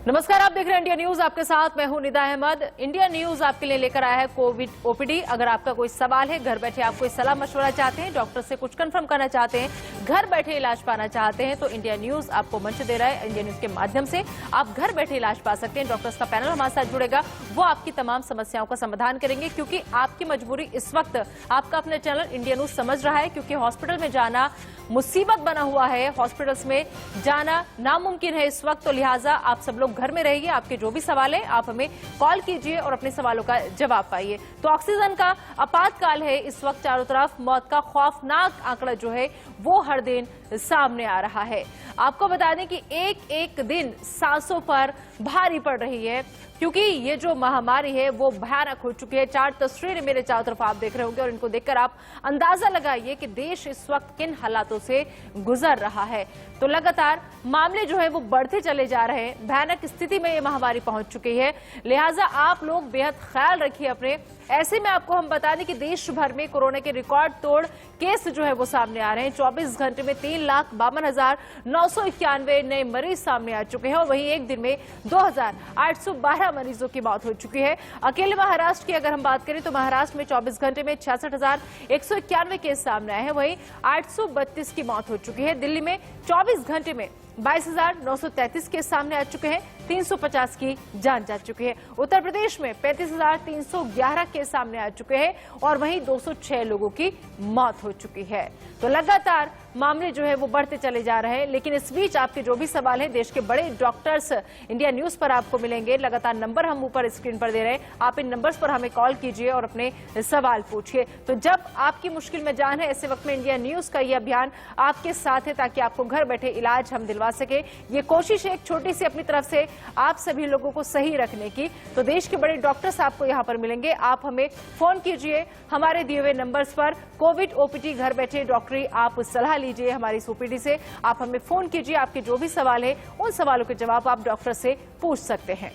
नमस्कार, आप देख रहे हैं इंडिया न्यूज। आपके साथ मैं हूं निदा अहमद। इंडिया न्यूज आपके लिए लेकर आया है कोविड ओपीडी। अगर आपका कोई सवाल है, घर बैठे आप कोई सलाह मशवरा चाहते हैं, डॉक्टर से कुछ कंफर्म करना चाहते हैं, घर बैठे इलाज पाना चाहते हैं, तो इंडिया न्यूज आपको मंच दे रहा है। इंडिया न्यूज के माध्यम से आप घर बैठे इलाज पा सकते हैं। डॉक्टर्स का पैनल हमारे साथ जुड़ेगा, वो आपकी तमाम समस्याओं का समाधान करेंगे, क्योंकि आपकी मजबूरी इस वक्त आपका अपना चैनल इंडिया न्यूज समझ रहा है, क्योंकि हॉस्पिटल में जाना मुसीबत बना हुआ है, हॉस्पिटल्स में जाना नामुमकिन है इस वक्त। तो लिहाजा आप सब लोग घर में रहिए। आपके जो भी सवाल है आप हमें कॉल कीजिए और अपने सवालों का जवाब पाइए। तो ऑक्सीजन का आपातकाल है इस वक्त, चारों तरफ मौत का खौफनाक आंकड़ा जो है वो हर दिन सामने आ रहा है। आपको बता दें कि एक एक दिन सांसों पर भारी पड़ रही है, क्योंकि ये जो महामारी है वो भयानक हो चुकी है। 4 तस्वीरें मेरे चारों तरफ आप देख रहे होंगे और इनको देखकर आप अंदाजा लगाइए कि देश इस वक्त किन हालातों से गुजर रहा है। तो लगातार मामले जो है वो बढ़ते चले जा रहे हैं। भयानक स्थिति में ये महामारी पहुंच चुकी है, लिहाजा आप लोग बेहद ख्याल रखिए अपने। ऐसे में आपको हम बता दें कि देश भर में कोरोना के रिकॉर्ड तोड़ केस जो है वो सामने आ रहे हैं। 24 घंटे में 3,52,991 नए मरीज सामने आ चुके हैं और वहीं एक दिन में 2,812 मरीजों की मौत हो चुकी है। अकेले महाराष्ट्र की अगर हम बात करें तो महाराष्ट्र में 24 घंटे में 66,191 केस सामने आए हैं, वहीं 832 की मौत हो चुकी है। दिल्ली में 24 घंटे में 22,933 केस सामने आ चुके हैं, 350 की जान जा चुकी है। उत्तर प्रदेश में 35,311 केस सामने आ चुके हैं और वहीं 206 लोगों की मौत हो चुकी है। तो लगातार मामले जो है वो बढ़ते चले जा रहे हैं। लेकिन इस बीच आपके जो भी सवाल है, देश के बड़े डॉक्टर्स इंडिया न्यूज पर आपको मिलेंगे। लगातार नंबर हम ऊपर स्क्रीन पर दे रहे हैं, आप इन नंबर्स पर हमें कॉल कीजिए और अपने सवाल पूछिए। तो जब आपकी मुश्किल में जान है, ऐसे वक्त में इंडिया न्यूज का यह अभियान आपके साथ है, ताकि आपको घर बैठे इलाज हम दिलवा सके। ये कोशिश है एक छोटी सी अपनी तरफ से आप सभी लोगों को सही रखने की। तो देश के बड़े डॉक्टर्स आपको यहाँ पर मिलेंगे, आप हमें फोन कीजिए हमारे दिए हुए नंबर्स पर। कोविड ओपीडी घर बैठे डॉक्टरी आप सलाह लीजिए हमारी इस ओपीडी से। आप हमें फोन कीजिए, आपके जो भी सवाल है उन सवालों के जवाब आप डॉक्टर से पूछ सकते हैं।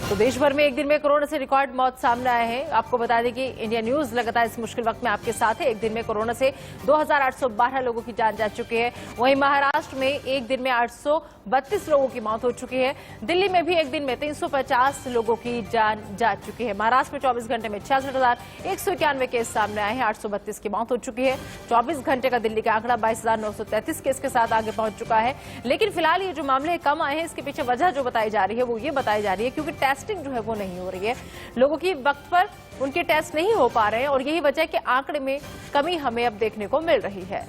तो देश भर में एक दिन में कोरोना से रिकॉर्ड मौत सामने आए हैं। आपको बता दें कि इंडिया न्यूज लगातार इस मुश्किल वक्त में आपके साथ है। एक दिन में कोरोना से 2,812 लोगों की जान जा चुकी है। वहीं महाराष्ट्र में एक दिन में 832 लोगों की मौत हो चुकी है। दिल्ली में भी एक दिन में 350 लोगों की जान जा चुकी है। महाराष्ट्र में 24 घंटे में 66,191 केस सामने आए हैं, 832 की मौत हो चुकी है। 24 घंटे का दिल्ली का आंकड़ा 22,933 केस के साथ आगे पहुंच चुका है। लेकिन फिलहाल ये जो मामले कम आए हैं, इसके पीछे वजह जो बताई जा रही है वो ये बताई जा रही है क्योंकि टेस्टिंग जो है वो नहीं हो रही है। लोगों की वक्त पर उनके टेस्ट नहीं हो पा रहे हैं और यही वजह है कि आंकड़े में कमी हमें अब देखने को मिल रही है।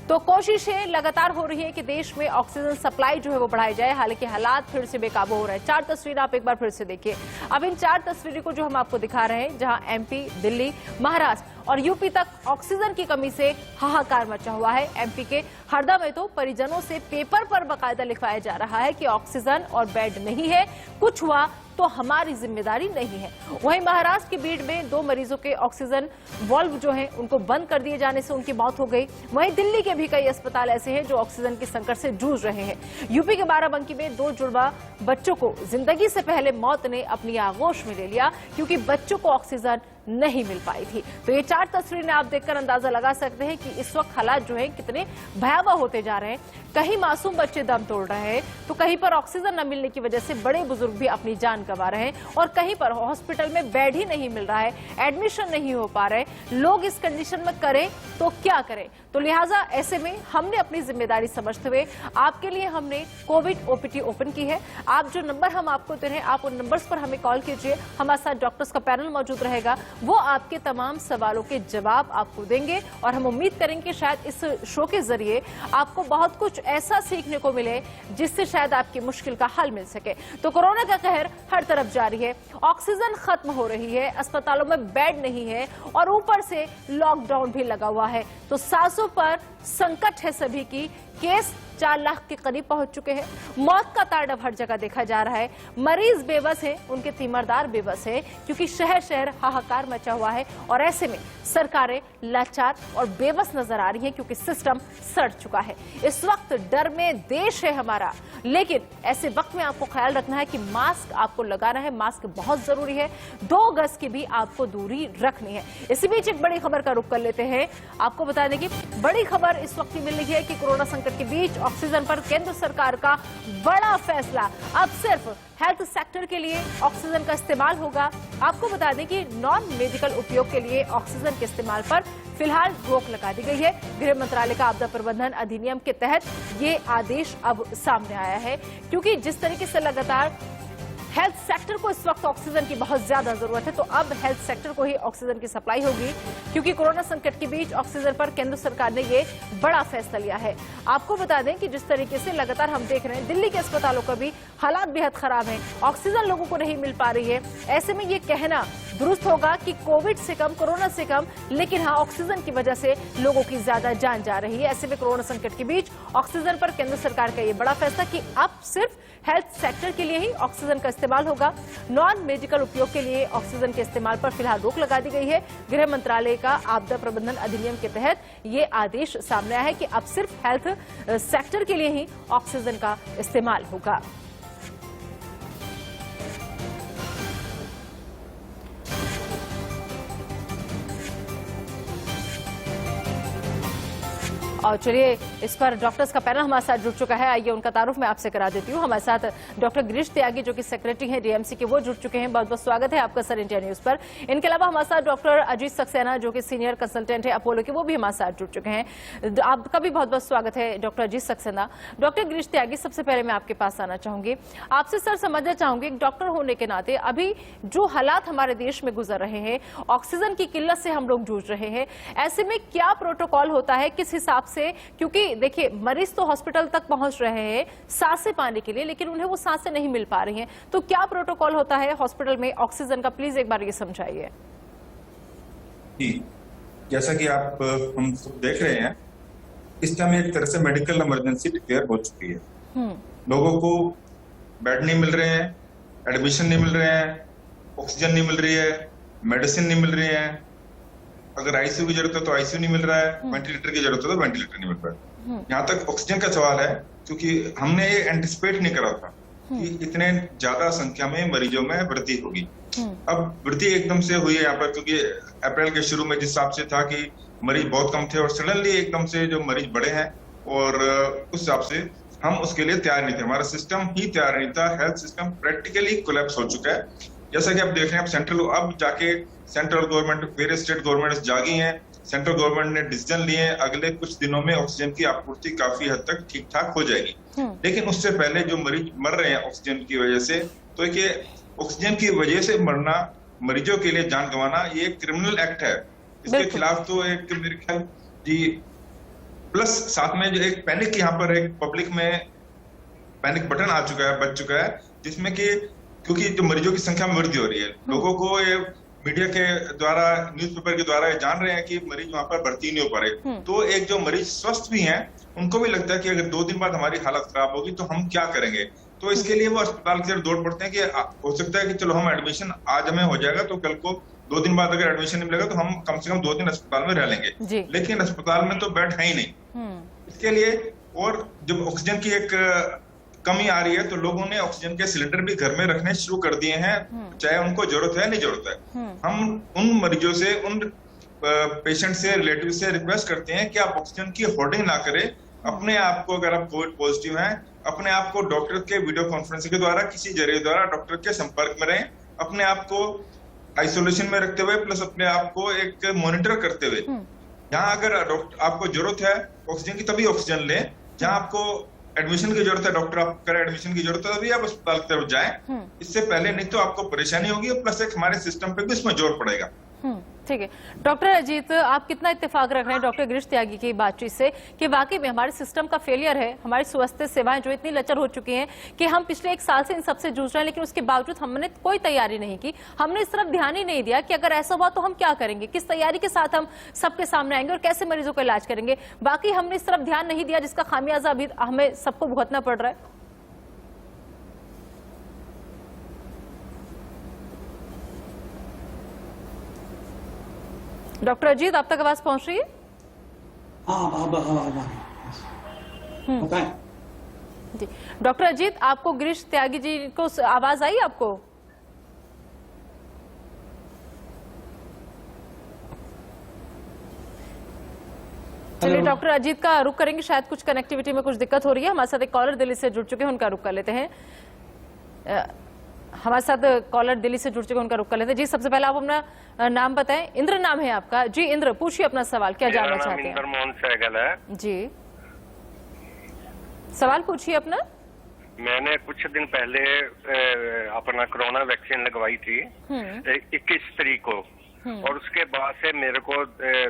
तो कोशिशें लगातार हो रही है कि देश में ऑक्सीजन सप्लाई जो है वो बढ़ाई जाए। हालांकि हालात फिर से बेकाबू हो रहे हैं। 4 तस्वीरें आप एक बार फिर से देखिए। अब इन 4 तस्वीरों को जो हम आपको दिखा रहे हैं, जहां एमपी, दिल्ली, महाराष्ट्र और यूपी तक ऑक्सीजन की कमी से हाहाकार मचा हुआ है। एमपी के हरदा में तो परिजनों से पेपर पर बाकायदा लिखवाया जा रहा है कि ऑक्सीजन और बेड नहीं है, कुछ हुआ तो हमारी जिम्मेदारी नहीं है। वहीं महाराष्ट्र के बीड में 2 मरीजों के ऑक्सीजन वाल्व जो हैं उनको बंद कर दिए जाने से उनकी मौत हो गई। वहीं दिल्ली के भी कई अस्पताल ऐसे हैं जो ऑक्सीजन के संकट से जूझ रहे हैं। यूपी के बाराबंकी में 2 जुड़वा बच्चों को जिंदगी से पहले मौत ने अपनी आगोश में ले लिया, क्योंकि बच्चों को ऑक्सीजन नहीं मिल पाई थी। तो ये 4 तस्वीरें आप देखकर अंदाजा लगा सकते हैं कि इस वक्त हालात जो हैं कितने भयावह होते जा रहे हैं। कहीं मासूम बच्चे दम तोड़ रहे हैं, तो कहीं पर ऑक्सीजन न मिलने की वजह से बड़े बुजुर्ग भी अपनी जान गंवा रहे हैं और कहीं पर हॉस्पिटल में बेड ही नहीं मिल रहा है, एडमिशन नहीं हो पा रहे। लोग इस कंडीशन में करें तो क्या करें। तो लिहाजा ऐसे में हमने अपनी जिम्मेदारी समझते हुए आपके लिए हमने कोविड ओपीडी ओपन की है। आप जो नंबर हम आपको दे रहे हैं, आप उन नंबर्स पर हमें कॉल कीजिए। हमारे साथ डॉक्टर्स का पैनल मौजूद रहेगा, वो आपके तमाम सवालों के जवाब आपको देंगे और हम उम्मीद करेंगे कि शायद इस शो के जरिए आपको बहुत कुछ ऐसा सीखने को मिले जिससे शायद आपकी मुश्किल का हल मिल सके। तो कोरोना का कहर हर तरफ जारी है, ऑक्सीजन खत्म हो रही है, अस्पतालों में बेड नहीं है और ऊपर से लॉकडाउन भी लगा हुआ है। तो सांसों पर संकट है सभी की। केस 4 लाख के करीब पहुंच चुके हैं। मौत का तांडव हर जगह देखा जा रहा है। मरीज बेबस है, उनके तीमारदार बेबस है, क्योंकि शहर शहर हाहाकार मचा हुआ है और ऐसे में सरकारें लाचार और बेबस नजर आ रही हैं, क्योंकि सिस्टम सड़ चुका है। इस वक्त डर में देश है हमारा, लेकिन ऐसे वक्त में आपको ख्याल रखना है कि मास्क आपको लगाना है, मास्क बहुत जरूरी है, 2 गज की भी आपको दूरी रखनी है। इसी बीच एक बड़ी खबर का रुख कर लेते हैं। आपको बता दें कि बड़ी खबर इस वक्त मिल रही है कि कोरोना संकट के बीच ऑक्सीजन पर केंद्र सरकार का बड़ा फैसला। अब सिर्फ हेल्थ सेक्टर के लिए ऑक्सीजन का इस्तेमाल होगा। आपको बता दें कि नॉन मेडिकल उपयोग के लिए ऑक्सीजन के इस्तेमाल पर फिलहाल रोक लगा दी गई है। गृह मंत्रालय का आपदा प्रबंधन अधिनियम के तहत ये आदेश अब सामने आया है, क्योंकि जिस तरीके से लगातार हेल्थ सेक्टर को इस वक्त ऑक्सीजन की बहुत ज्यादा जरूरत है, तो अब हेल्थ सेक्टर को ही ऑक्सीजन की सप्लाई होगी, क्योंकि कोरोना संकट के बीच ऑक्सीजन पर केंद्र सरकार ने ये बड़ा फैसला लिया है। आपको बता दें कि जिस तरीके से लगातार हम देख रहे हैं दिल्ली के अस्पतालों का भी हालात बेहद खराब है, ऑक्सीजन लोगों को नहीं मिल पा रही है। ऐसे में ये कहना दुरुस्त होगा कि कोविड से कम, कोरोना से कम, लेकिन हाँ, ऑक्सीजन की वजह से लोगों की ज्यादा जान जा रही है। ऐसे में कोरोना संकट के बीच ऑक्सीजन पर केंद्र सरकार का ये बड़ा फैसला कि अब सिर्फ हेल्थ सेक्टर के लिए ही ऑक्सीजन का इस्तेमाल होगा। नॉन मेडिकल उपयोग के लिए ऑक्सीजन के इस्तेमाल पर फिलहाल रोक लगा दी गई है। गृह मंत्रालय का आपदा प्रबंधन अधिनियम के तहत ये आदेश सामने आया है कि अब सिर्फ हेल्थ सेक्टर के लिए ही ऑक्सीजन का इस्तेमाल होगा। और चलिए, इस पर डॉक्टर्स का पैनल हमारे साथ जुड़ चुका है। आइए उनका तारुफ मैं आपसे करा देती हूँ। हमारे साथ डॉक्टर गिरीश त्यागी, जो कि सेक्रेटरी हैं डीएमसी के, वो जुड़ चुके हैं। बहुत बहुत स्वागत है आपका सर इंडिया न्यूज पर। इनके अलावा हमारे साथ डॉक्टर अजीत सक्सेना, जो कि सीनियर कंसल्टेंट है अपोलो के, वो भी हमारे साथ जुड़ चुके हैं। आपका भी बहुत बहुत स्वागत है डॉक्टर अजीत सक्सेना। डॉक्टर गिरीश त्यागी, सबसे पहले मैं आपके पास आना चाहूंगी। आपसे सर समझना चाहूंगी, एक डॉक्टर होने के नाते अभी जो हालात हमारे देश में गुजर रहे हैं, ऑक्सीजन की किल्लत से हम लोग जूझ रहे हैं, ऐसे में क्या प्रोटोकॉल होता है, किस हिसाब से? क्योंकि देखिए, मरीज तो हॉस्पिटल तक पहुंच रहे हैं सांसें पाने के लिए, लेकिन उन्हें वो सांसें नहीं मिल पा रही हैं, तो क्या प्रोटोकॉल होता है हॉस्पिटल में ऑक्सीजन का? प्लीज एक बार ये समझाइए। जी, जैसा कि आप हम सब देख रहे हैं, इस टाइम एक तरह से मेडिकल इमरजेंसी डिक्लेयर हो चुकी है। लोगों को बेड नहीं मिल रहे हैं, एडमिशन नहीं मिल रहे हैं, ऑक्सीजन नहीं मिल रही है, मेडिसिन नहीं मिल रही है, अगर आईसीयू की जरूरत है तो आईसीयू नहीं मिल रहा है, वेंटिलेटर की जरूरत है तो वेंटिलेटर नहीं मिल रहा है। यहाँ तक ऑक्सीजन का सवाल है, क्योंकि हमने ये एंटिसिपेट नहीं करा था कि इतने ज्यादा संख्या में मरीजों में वृद्धि होगी। अब वृद्धि एकदम से हुई है यहाँ पर, क्योंकि अप्रैल के शुरू में जिस हिसाब से था कि मरीज बहुत कम थे और सडनली एकदम से जो मरीज बढ़े हैं, और उस हिसाब से हम उसके लिए तैयार नहीं थे, हमारा सिस्टम ही तैयार नहीं था। हेल्थ सिस्टम प्रैक्टिकली कोलैप्स हो चुका है। जैसा कि आप देख रहे हैं, अब जाके central government, various state government जागी हैं, सेंट्रल गवर्नमेंट ने डिसीजन लिए, अगले कुछ दिनों में ऑक्सीजन की आपूर्ति काफी हद तक ठीक ठाक हो जाएगी। लेकिन उससे पहले जो मरीज मर रहे हैं ऑक्सीजन की वजह से, तो ये ऑक्सीजन की वजह से मरना, मरीजों के लिए जान गंवाना, ये एक क्रिमिनल एक्ट है। इसके खिलाफ तो एक मेरे ख्याल जी, प्लस साथ में जो एक पैनिक, यहाँ पर एक पब्लिक में पैनिक बटन आ चुका है, बच चुका है, जिसमें कि क्योंकि जो मरीजों की संख्या में वृद्धि हो रही है, लोगों को ये मीडिया के द्वारा, न्यूज़पेपर के द्वारा जान रहे हैं कि मरीज वहां पर भर्ती नहीं हो पा रहे, तो एक जो मरीज स्वस्थ भी हैं, उनको भी लगता है कि अगर 2 दिन बाद हमारी हालत खराब होगी तो हम क्या करेंगे। तो इसके लिए वो अस्पताल की तरफ दौड़ पड़ते हैं कि हो सकता है कि चलो हम एडमिशन आज हमें हो जाएगा, तो कल को 2 दिन बाद अगर एडमिशन नहीं मिलेगा तो हम कम से कम 2 दिन अस्पताल में रह लेंगे। लेकिन अस्पताल में तो बेड है ही नहीं। इसके लिए, और जब ऑक्सीजन की एक कमी आ रही है, तो लोगों ने ऑक्सीजन के सिलेंडर भी घर में रखने शुरू कर दिए हैं, चाहे उनको जरूरत है नहीं जरूरत है। हम उन मरीजों से, उन पेशेंट से, रिलेटिव से रिक्वेस्ट करते हैं कि आप ऑक्सीजन की होर्डिंग ना करें। अपने आप को, अगर आप कोविड पॉजिटिव हैं, अपने आप को डॉक्टर के वीडियो कॉन्फ्रेंसिंग के द्वारा, किसी जरिए द्वारा डॉक्टर के संपर्क में रहें, अपने आप को आइसोलेशन में रखते हुए, प्लस अपने आप को एक मॉनिटर करते हुए। जहाँ अगर आपको जरूरत है ऑक्सीजन की, तभी ऑक्सीजन लें। जहाँ आपको एडमिशन की जरूरत है, डॉक्टर आप करें एडमिशन की जरूरत है, तभी आप अस्पताल की तरफ जाएं। इससे पहले नहीं तो आपको परेशानी होगी, और प्लस एक हमारे सिस्टम पे भी इसमें जोर पड़ेगा। ठीक है डॉक्टर अजीत, आप कितना इत्तेफाक रख रहे हैं डॉक्टर गिरीश त्यागी की बातचीत से कि वाकई में हमारे सिस्टम का फेलियर है, हमारी स्वास्थ्य सेवाएं जो इतनी लचर हो चुकी हैं कि हम पिछले 1 साल से इन सबसे जूझ रहे हैं, लेकिन उसके बावजूद हमने कोई तैयारी नहीं की, हमने इस तरफ ध्यान ही नहीं दिया कि अगर ऐसा हुआ तो हम क्या करेंगे, किस तैयारी के साथ हम सबके सामने आएंगे और कैसे मरीजों का इलाज करेंगे। बाकी हमने इस तरफ ध्यान नहीं दिया जिसका खामियाजा अभी हमें सबको भुगतना पड़ रहा है। डॉक्टर अजीत, आप तक आवाज पहुंच रही है? बताएं। जी डॉक्टर अजीत, आपको गिरीश त्यागी जी को आवाज आई आपको? चलिए डॉक्टर अजीत का रुख करेंगे, शायद कुछ कनेक्टिविटी में कुछ दिक्कत हो रही है। हमारे साथ एक कॉलर दिल्ली से जुड़ चुके हैं, उनका रुख कर लेते हैं। हमारे साथ कॉलर दिल्ली से जुड़ चुके हैं, उनका रुख कर लेते हैं। जी सबसे पहले आप अपना नाम बताएं। इंद्र नाम है आपका। जी इंद्र, पूछिए अपना सवाल, क्या जानना चाहते हैं? इंद्र मोहन सहगल है जी, सवाल पूछिए अपना। मैंने कुछ दिन पहले अपना कोरोना वैक्सीन लगवाई थी 21 तारीख को, और उसके बाद से मेरे को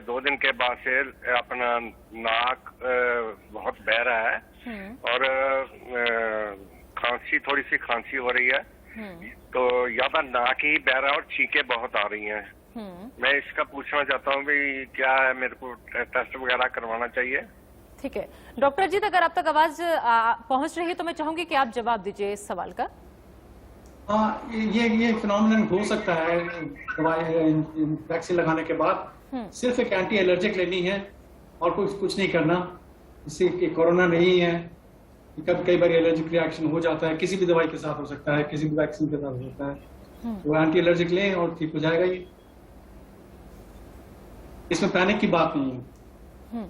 2 दिन के बाद से अपना नाक बहुत बह रहा है और खांसी, थोड़ी सी खांसी हो रही है, तो ज्यादा नाक ही बह रहा है और छींकें बहुत आ रही हैं। मैं इसका पूछना चाहता हूँ भाई क्या है, मेरे को टेस्ट वगैरह करवाना चाहिए? ठीक है डॉक्टर अजीत, अगर आप तक आवाज पहुंच रही है तो मैं चाहूंगी कि आप जवाब दीजिए इस सवाल का। हाँ, ये फिनोमिनन हो सकता है दवाई वैक्सीन लगाने के बाद। सिर्फ एक एंटी एलर्जिक लेनी है और कुछ नहीं करना। इससे कोरोना नहीं है, कई बार एलर्जिक रिएक्शन हो जाता है, किसी भी दवाई के साथ हो सकता है, किसी भी वैक्सीन के साथ हो सकता है। वो एंटी एलर्जिक लें और ठीक हो जाएगा। ये इसमें पैनिक की बात नहीं है।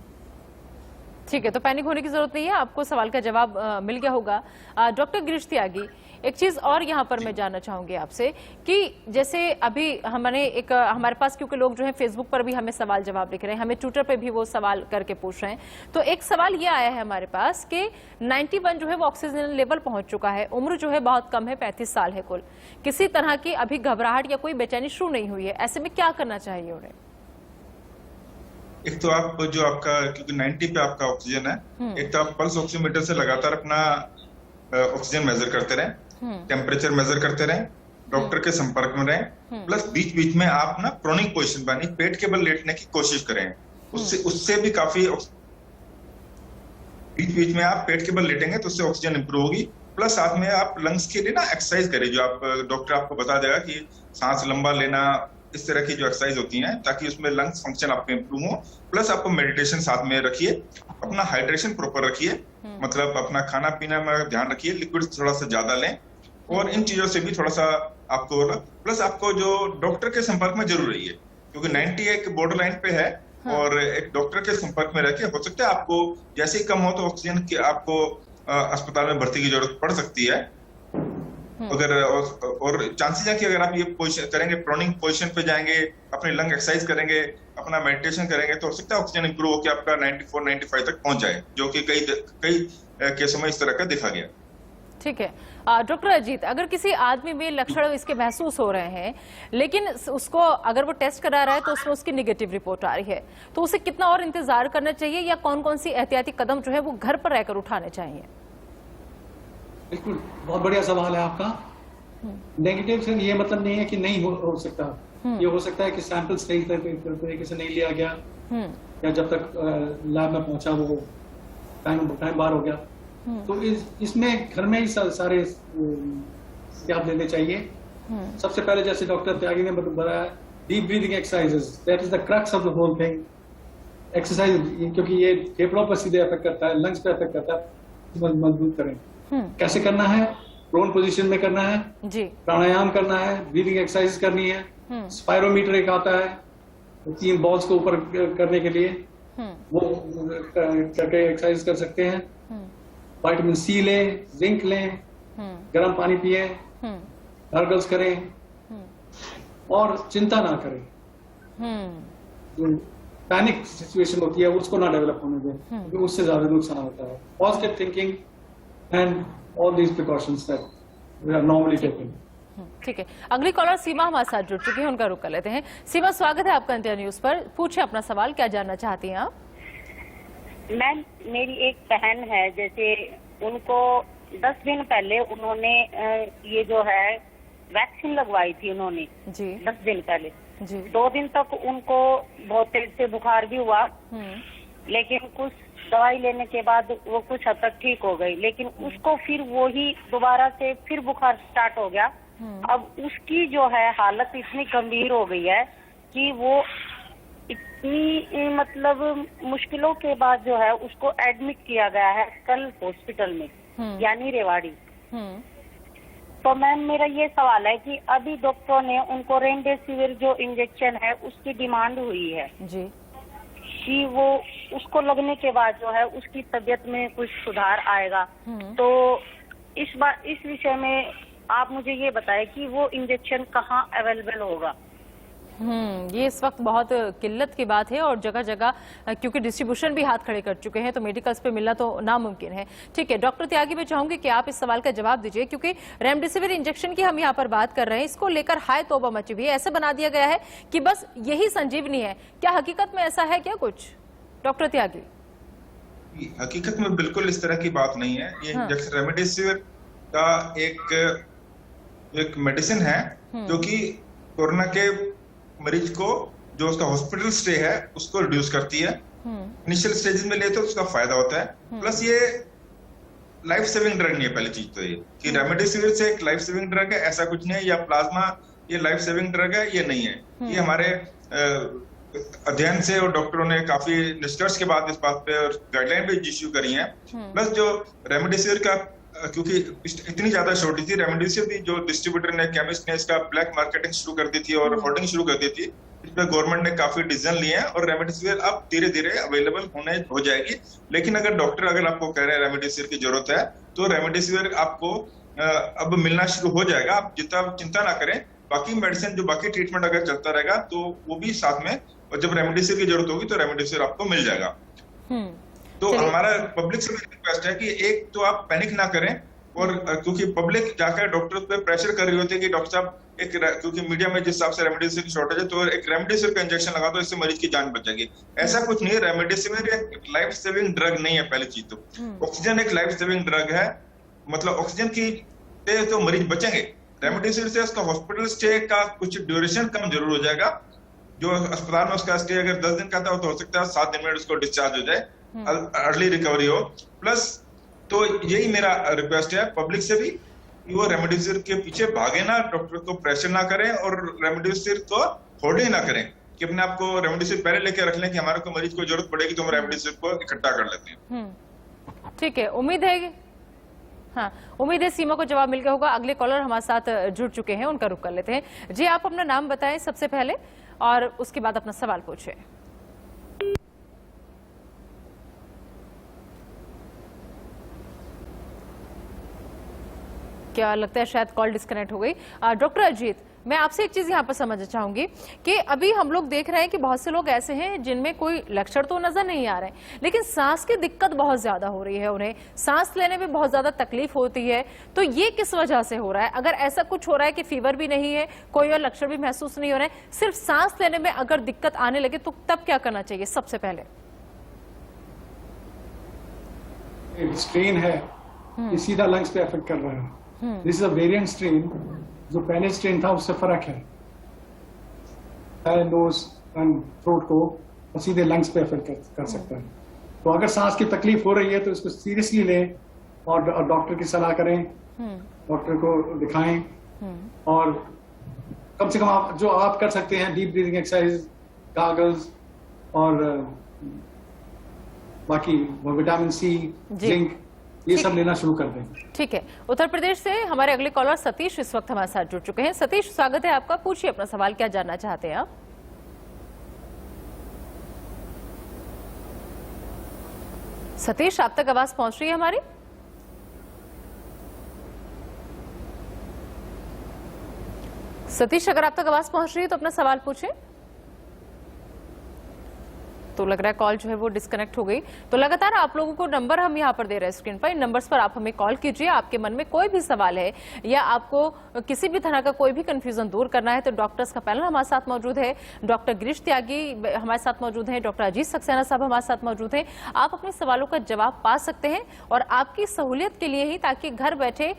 ठीक है, तो पैनिक होने की जरूरत नहीं है, आपको सवाल का जवाब मिल गया होगा। डॉक्टर गिरीश त्यागी, एक चीज और यहाँ पर मैं जानना चाहूंगी आपसे कि जैसे अभी हमारे पास क्योंकि लोग जो है फेसबुक पर भी हमें सवाल जवाब लिख रहे हैं, हमें ट्विटर पे भी वो सवाल करके पूछ रहे हैं, तो एक सवाल ये आया है हमारे पास कि 91 जो है वो ऑक्सीजन लेवल पहुंच चुका है, उम्र जो है बहुत कम है, 35 साल है कुल, किसी तरह की अभी घबराहट या कोई बेचैनी शुरू नहीं हुई है, ऐसे में क्या करना चाहिए उन्हें? एक तो आप जो आपका क्योंकि 90 पे आपका ऑक्सीजन है, एक तो आप पल्स ऑक्सीमीटर से लगातार अपना ऑक्सीजन मेजर करते रहें, टेम्परेचर मेजर करते रहें, डॉक्टर के संपर्क में रहें, प्लस बीच बीच में आप ना प्रोनिक पोजीशन बनी पेट के बल लेटने की कोशिश करें, उससे भी काफी बीच बीच में आप पेट के बल लेटेंगे तो उससे ऑक्सीजन इंप्रूव होगी। प्लस साथ में आप लंग्स के लिए ना एक्सरसाइज करें, जो आप डॉक्टर आपको बता देगा कि सांस लंबा लेना, इस तरह की जो एक्सरसाइज होती हैं ताकि उसमें लंग्स फंक्शन आपके इंप्रूव हो। प्लस आपको मेडिटेशन साथ में रखिए, अपना हाइड्रेशन प्रॉपर रखिए, मतलब अपना खाना पीना में ध्यान रखिए, लिक्विड थोड़ा सा ज्यादा लें और इन चीजों से भी थोड़ा सा आपको, प्लस आपको जो डॉक्टर के संपर्क में जरूर रहिए क्योंकि 90 एक बॉर्डर लाइन पे है और एक डॉक्टर के संपर्क में रहकर हो सकता है आपको जैसे ही कम हो तो ऑक्सीजन की आपको अस्पताल में भर्ती की जरूरत पड़ सकती है। अगर और चांसेस है कि अगर आप ये पोजीशन करेंगे, प्रोनिंग पोजीशन पे जाएंगे, अपनी लंग एक्सरसाइज करेंगे, अपना मेडिटेशन करेंगे तो हो सकता है ऑक्सीजन इंप्रूव होकर आपका 94-95 तक पहुंच जाए, जो कि कई केसों में इस तरह का देखा गया। ठीक है डॉक्टर अजीत, अगर किसी आदमी में लक्षण इसके महसूस हो रहे हैं लेकिन उसको अगर वो टेस्ट करा रहा है तो उसमें उसकी निगेटिव रिपोर्ट आ रही है, तो उसे कितना और इंतजार करना चाहिए या कौन कौन सी एहतियाती कदम जो है वो घर पर रहकर उठाने चाहिए? बिल्कुल, बहुत बढ़िया सवाल है आपका। नेगेटिव से ये मतलब नहीं है कि नहीं हो सकता, ये हो सकता है कि सैंपल सही तरीके से नहीं लिया गया या जब तक लैब में पहुंचा वो टाइम बार हो गया, तो इसमें घर में ही सारे आप लेने चाहिए। सबसे पहले जैसे डॉक्टर त्यागी ने बताया, deep breathing exercises, that is the crux of the whole thing. Exercise क्योंकि ये फेफड़ों पर सीधे अफेक्ट करता है, लंग्स पे अफेक्ट करता है, मजबूत करें। कैसे करना है? प्रोन पोजीशन में करना है जी, प्राणायाम करना है, ब्रीदिंग एक्सरसाइज करनी है, स्पायरोमीटर एक आता है 3 बॉल्स को ऊपर करने के लिए, वो करके एक्सरसाइज कर सकते हैं। विटामिन सी लें, जिंक लें, गर्म पानी पिए, गार्गल्स करें और चिंता ना करें। जो पैनिक सिचुएशन होती है उसको ना डेवलप होने दें क्योंकि उससे ज्यादा नुकसान होता है। Positive thinking and all these precautions that we are normally taking. ठीक है, अगली कॉलर सीमा हमारे साथ जुड़ चुकी है, उनका रुख कर लेते हैं। सीमा, स्वागत है आपका इंडिया न्यूज पर। पूछिए अपना सवाल, क्या जानना चाहती हैं आप? मैम, मेरी एक बहन है, जैसे उनको 10 दिन पहले उन्होंने ये जो है वैक्सीन लगवाई थी उन्होंने जी 10 दिन पहले जी 2 दिन तक उनको बहुत तेज से बुखार भी हुआ, लेकिन कुछ दवाई लेने के बाद वो कुछ हद तक ठीक हो गई, लेकिन उसको फिर वो ही दोबारा से फिर बुखार स्टार्ट हो गया। अब उसकी जो है हालत इतनी गंभीर हो गई है कि वो इतनी मतलब मुश्किलों के बाद जो है उसको एडमिट किया गया है कल हॉस्पिटल में, यानी रेवाड़ी। तो मैम, मेरा ये सवाल है कि अभी डॉक्टरों ने उनको रेमडेसिविर जो इंजेक्शन है उसकी डिमांड हुई है जी कि वो उसको लगने के बाद जो है उसकी तबीयत में कुछ सुधार आएगा। तो इस विषय में आप मुझे ये बताएं कि वो इंजेक्शन कहाँ अवेलेबल होगा। ये इस वक्त बहुत किल्लत की बात है और जगह जगह क्योंकि डिस्ट्रीब्यूशन भी हाथ खड़े कर चुके हैं तो मेडिकल्स पे मिलना तो नामुमकिन है। ठीक है डॉक्टर त्यागी, मैं चाहूंगी कि आप इस सवाल का जवाब दीजिए, क्योंकि रेमडेसिविर इंजेक्शन की हम यहाँ पर बात कर रहे हैं, इसको लेकर हाय तौबा मची हुई है। ऐसे बना दिया गया है कि बस यही संजीवनी है, क्या हकीकत में ऐसा है क्या कुछ? डॉक्टर त्यागी, हकीकत में बिल्कुल इस तरह की बात नहीं है। ये इंजेक्शन रेमडेसिविर का एक मेडिसिन है जो कि कोरोना के मरीज को जो उसका हॉस्पिटल स्टे है उसको रिड्यूस करती है। इनिशियल स्टेजेस में लेते तो उसका फायदा होता है। प्लस ये लाइफ सेविंग ड्रग नहीं है। पहली चीज तो ये कि रेमडेसिविर से एक लाइफ सेविंग ड्रग है ऐसा कुछ नहीं है, या प्लाज्मा ये लाइफ सेविंग ड्रग है ये नहीं है। ये हमारे अध्ययन से और डॉक्टरों ने काफी निष्कर्ष के बाद इस बात पे गाइडलाइन भी इश्यू करी है। प्लस जो रेमडेसिविर का क्योंकि इतनी ज्यादा शॉर्टेज थी, रेमडेसिविर जो डिस्ट्रीब्यूटर ने केमिस्ट ने इसका ब्लैक मार्केटिंग शुरू कर दी थी और होर्डिंग शुरू कर दी थी, इस पर गवर्नमेंट ने काफी डिसीजन लिए हैं और रेमडेसिविर अब धीरे धीरे अवेलेबल हो जाएगी। लेकिन अगर डॉक्टर अगर आपको कह रहे हैं रेमडेसिविर की जरूरत है तो रेमडेसिविर आपको अब मिलना शुरू हो जाएगा। आप जितना चिंता ना करें, बाकी मेडिसिन जो बाकी ट्रीटमेंट अगर चलता रहेगा तो वो भी साथ में, और जब रेमडेसिविर की जरूरत होगी तो रेमडेसिविर आपको मिल जाएगा। तो हमारा पब्लिक से रिक्वेस्ट है कि एक तो आप पैनिक ना करें, और क्योंकि पब्लिक जाकर डॉक्टर पे प्रेशर कर रही होती है कि डॉक्टर साहब क्योंकि मीडिया में जिस हिसाब से रेमडेसिविर की शॉर्टेज है तो एक रेमडेसिविर का इंजेक्शन लगा दो इससे मरीज की जान बचेगी। ऐसा कुछ नहीं है। रेमडेसिविर एक लाइफ सेविंग ड्रग नहीं है। पहली चीज तो ऑक्सीजन एक लाइफ सेविंग ड्रग है, मतलब ऑक्सीजन की तो मरीज बचेंगे। रेमडेसिविर से उसका हॉस्पिटल स्टे का कुछ ड्यूरेशन कम जरूर हो जाएगा। जो अस्पताल में उसका स्टे अगर 10 दिन का था तो हो सकता है 7 दिन में उसको डिस्चार्ज हो जाए, अर्ली रिकवरी हो। प्लस तो यही मेरा रिक्वेस्ट है पब्लिक से भी कि वो रेमडेसिविर के पीछे भागे ना, डॉक्टर को प्रेशर ना करें और रेमडेसिविर को होर्डिंग ना करें कि अपने आप को रेमडेसिविर पहले लेके रख लें कि हमारे को मरीज को जरूरत पड़ेगी तो हम रेमडेसिविर को इकट्ठा कर लेते हैं। ठीक है, उम्मीद है उम्मीद है सीमा को जवाब मिल गया होगा। अगले कॉलर हमारे साथ जुड़ चुके हैं, उनका रुख कर लेते हैं। जी, आप अपना नाम बताएं सबसे पहले और उसके बाद अपना सवाल पूछें। क्या लगता है शायद कॉल डिस्कनेक्ट हो गई। डॉक्टर अजीत, मैं आपसे एक चीज यहाँ पर समझना चाहूंगी कि अभी हम लोग देख रहे हैं कि बहुत से लोग ऐसे हैं जिनमें कोई लक्षण तो नजर नहीं आ रहे हैं, लेकिन सांस की दिक्कत बहुत ज्यादा हो रही है, उन्हें सांस लेने में बहुत ज्यादा तकलीफ होती है। तो ये किस वजह से हो रहा है? अगर ऐसा कुछ हो रहा है कि फीवर भी नहीं है, कोई और लक्षण भी महसूस नहीं हो रहे हैं, सिर्फ सांस लेने में अगर दिक्कत आने लगे तो तब क्या करना चाहिए? सबसे पहले स्ट्रेन है ये सीधा लंग्स पे अफेक्ट कर रहा है। This is a variant strain, जो पहले स्ट्रेन था उससे फर्क है। नोज एंड थ्रोट को और सीधे लंग्स पे अफेक्ट कर सकता है। तो अगर सांस की तकलीफ हो रही है तो इसको सीरियसली लें और डॉक्टर की सलाह करें, डॉक्टर को दिखाएं, और कम से कम आप जो आप कर सकते हैं डीप ब्रीदिंग एक्सरसाइज, गागल्स और बाकी विटामिन सी, जिंक, ये सब लेना शुरू कर दें। ठीक है, उत्तर प्रदेश से हमारे अगले कॉलर सतीश इस वक्त हमारे साथ जुड़ चुके हैं। सतीश, स्वागत है आपका, पूछिए अपना सवाल, क्या जानना चाहते हैं आप? सतीश, आप तक आवाज पहुंच रही है हमारी? सतीश, अगर आप तक आवाज पहुंच रही है तो अपना सवाल पूछें। तो लग रहा है कॉल जो है वो डिस्कनेक्ट हो गई। तो लगातार आप लोगों को नंबर हम यहाँ पर दे रहे हैं स्क्रीन पर, इन नंबर्स पर आप हमें कॉल कीजिए। आपके मन में कोई भी सवाल है या आपको किसी भी तरह का कोई भी कंफ्यूजन दूर करना है तो डॉक्टर्स का पैनल हमारे साथ मौजूद है। डॉक्टर गिरीश त्यागी हमारे साथ मौजूद हैं, डॉक्टर अजीत सक्सेना साहब हमारे साथ मौजूद हैं। आप अपने सवालों का जवाब पा सकते हैं और आपकी सहूलियत के लिए ही, ताकि घर बैठे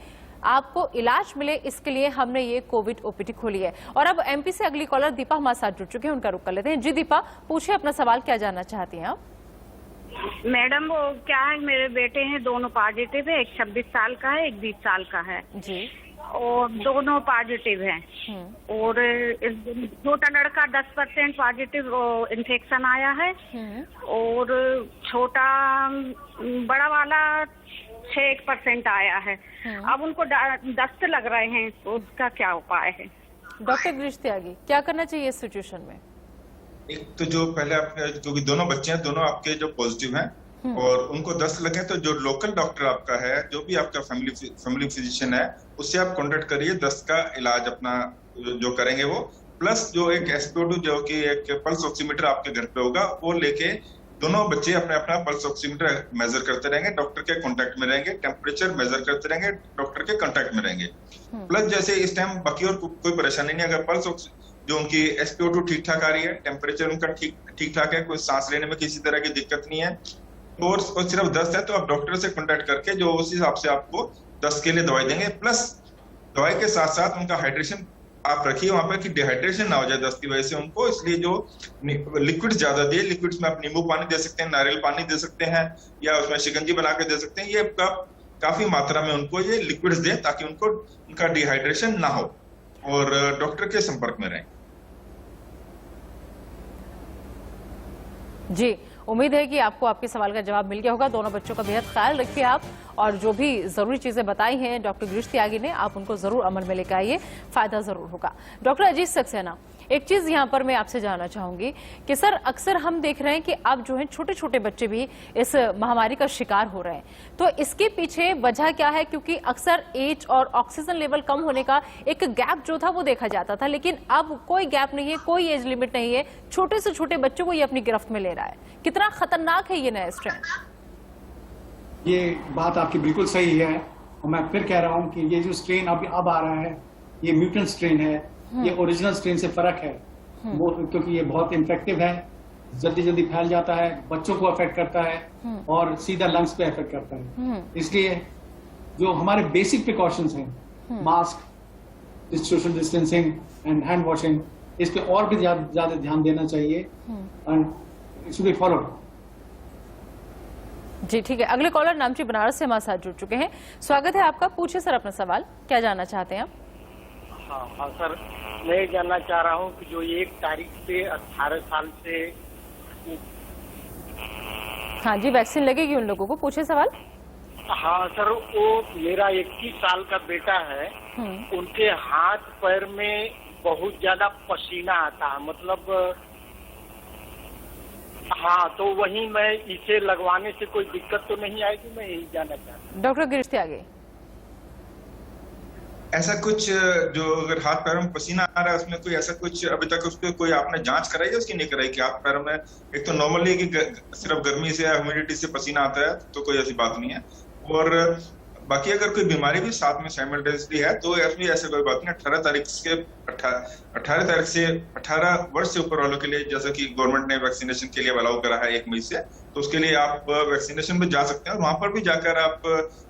आपको इलाज मिले, इसके लिए हमने ये कोविड ओपीडी खोली है। और अब एमपी से अगली कॉलर दीपा हमारे साथ जुड़ चुके हैं, उनका रुख कर लेते हैं। जी दीपा, पूछिए अपना सवाल, क्या जानना चाहती हैं आप? मैडम वो क्या है, मेरे बेटे हैं, दोनों पॉजिटिव है, एक 26 साल का है, एक 20 साल का है जी। और दोनों पॉजिटिव हैं। और छोटा लड़का 10% पॉजिटिव इन्फेक्शन आया है और छोटा बड़ा वाला 6% आया है। अब उनको दस्त लग रहे हैं, तो उसका क्या उपाय है? डॉक्टर गिरीश त्यागी, क्या करना चाहिए इस सिचुएशन में? एक तो जो पहले आपके, क्योंकि दोनों बच्चे हैं, दोनों आपके जो पॉजिटिव हैं और उनको दस्त लगे, तो जो लोकल डॉक्टर आपका है, जो भी आपका फैमिली फिजिशियन है, उससे आप कांटेक्ट करिए। दस्त का इलाज अपना जो करेंगे वो, प्लस जो एक SpO2 जो कि एक पल्स ऑक्सीमीटर आपके घर पे होगा, वो लेके दोनों बच्चे अपने अपना पल्स ऑक्सीमीटर मेजर करते रहेंगे, डॉक्टर के कांटेक्ट में रहेंगे, टेम्परेचर मेजर करते रहेंगे, डॉक्टर के कांटेक्ट में रहेंगे। प्लस जैसे इस टाइम बाकी और कोई परेशानी नहीं, अगर पल्स जो उनकी SpO2 ठीक ठाक आ रही है, टेम्परेचर उनका ठीक ठाक है, कोई सांस लेने में किसी तरह की दिक्कत नहीं है, और सिर्फ दस्त है, तो आप डॉक्टर से कांटेक्ट करके जो उस हिसाब से आपको दस्त के लिए दवाई देंगे। प्लस दवाई के साथ साथ उनका हाइड्रेशन आप रखिए वहां पर, कि डिहाइड्रेशन ना हो जाए दस्त की वजह से उनको। इसलिए जो लिक्विड ज्यादा दिए, लिक्विड्स में आप नींबू पानी दे सकते हैं, नारियल पानी दे सकते हैं, या उसमें शिकंजी बना के दे सकते हैं। ये काफी मात्रा में उनको ये लिक्विड्स दें, ताकि उनको उनका डिहाइड्रेशन ना हो, और डॉक्टर के संपर्क में रहें। जी, उम्मीद है कि आपको आपके सवाल का जवाब मिल गया होगा। दोनों बच्चों का बेहद ख्याल रखिए आप, और जो भी जरूरी चीजें बताई हैं डॉक्टर गिरीश त्यागी ने, आप उनको जरूर अमल में लेकर आइए, फायदा जरूर होगा। डॉक्टर अजीत सक्सेना, एक चीज यहाँ पर मैं आपसे जानना चाहूंगी कि सर, अक्सर हम देख रहे हैं कि अब जो है छोटे छोटे बच्चे भी इस महामारी का शिकार हो रहे हैं, तो इसके पीछे वजह क्या है? क्योंकि अक्सर एज और ऑक्सीजन लेवल कम होने का एक गैप जो था वो देखा जाता था, लेकिन अब कोई गैप नहीं है, कोई एज लिमिट नहीं है, छोटे से छोटे बच्चों को ये अपनी गिरफ्त में ले रहा है। कितना खतरनाक है ये नया स्ट्रेन? ये बात आपकी बिल्कुल सही है, और मैं फिर कह रहा हूँ कि ये जो स्ट्रेन अब आ रहा है, ये म्यूटेंट स्ट्रेन है, ये ओरिजिनल स्ट्रेन से फर्क है, वो क्योंकि ये बहुत इन्फेक्टिव है, जल्दी जल्दी फैल जाता है, बच्चों को अफेक्ट करता है और सीधा लंग्स पे अफेक्ट करता है। इसलिए जो हमारे बेसिक प्रिकॉशंस हैं, mask, social distancing and hand washing, इस पे और भी ज्यादा ध्यान देना चाहिए and it should be followed. जी ठीक है, अगले कॉलर नामची बनारस से हमारे साथ जुड़ चुके हैं। स्वागत है आपका, पूछिए सर अपना सवाल, क्या जानना चाहते हैं आप? हाँ सर, मैं ये जानना चाह रहा हूँ कि जो 1 तारीख से 18 साल से। हाँ जी, वैक्सीन लगेगी उन लोगों को, पूछे सवाल। हाँ सर, वो मेरा 21 साल का बेटा है, उनके हाथ पैर में बहुत ज्यादा पसीना आता है, मतलब हाँ, तो वही मैं इसे लगवाने से कोई दिक्कत तो नहीं आएगी? मैं यही जानना चाहता हूँ। डॉक्टर गिरीश त्यागी, ऐसा कुछ जो अगर हाथ पैरों में पसीना आ रहा है, उसमें कोई ऐसा कुछ अभी तक उस पर कोई आपने जांच कराई है उसकी? नहीं कराई कि हाथ पैरों में, एक तो नॉर्मली कि सिर्फ गर्मी से या ह्यूमिडिटी से पसीना आता है, तो कोई ऐसी बात नहीं है। और बाकी अगर कोई बीमारी भी साथ में साइमल्टेनियसली है तो ऐसे कोई बात नहीं। 18 तारीख से 18 वर्ष से ऊपर वालों के लिए, जैसा कि गवर्नमेंट ने वैक्सीनेशन के लिए अलाउ करा है 1 मई से, तो उसके लिए आप वैक्सीनेशन में जा सकते हैं। और वहां पर भी जाकर आप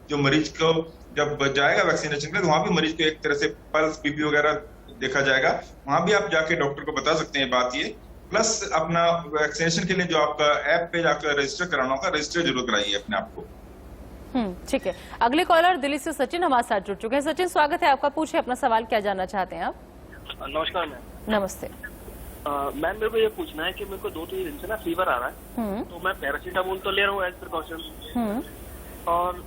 जो मरीज को जब जाएगा वैक्सीनेशन के लिए, तो वहां भी मरीज को एक तरह से पल्स, बीपी वगैरह देखा जाएगा, वहां भी आप जाके डॉक्टर को बता सकते हैं बात ये। प्लस अपना वैक्सीनेशन के लिए जो आपका ऐप पे जाकर रजिस्टर कराना होगा, रजिस्टर जरूर कराइए अपने आप को। ठीक है, अगले कॉलर दिल्ली से सचिन हमारे साथ जुड़ चुके हैं। सचिन, स्वागत है आपका, पूछे अपना सवाल, क्या जानना चाहते हैं आप? नमस्कार मैम। नमस्ते मैम, मेरे को ये पूछना है कि मेरे को 2-3 दिन से ना फीवर आ रहा है, तो मैं पैरासीटामोल तो ले रहा हूँ एज प्रिकॉशन, और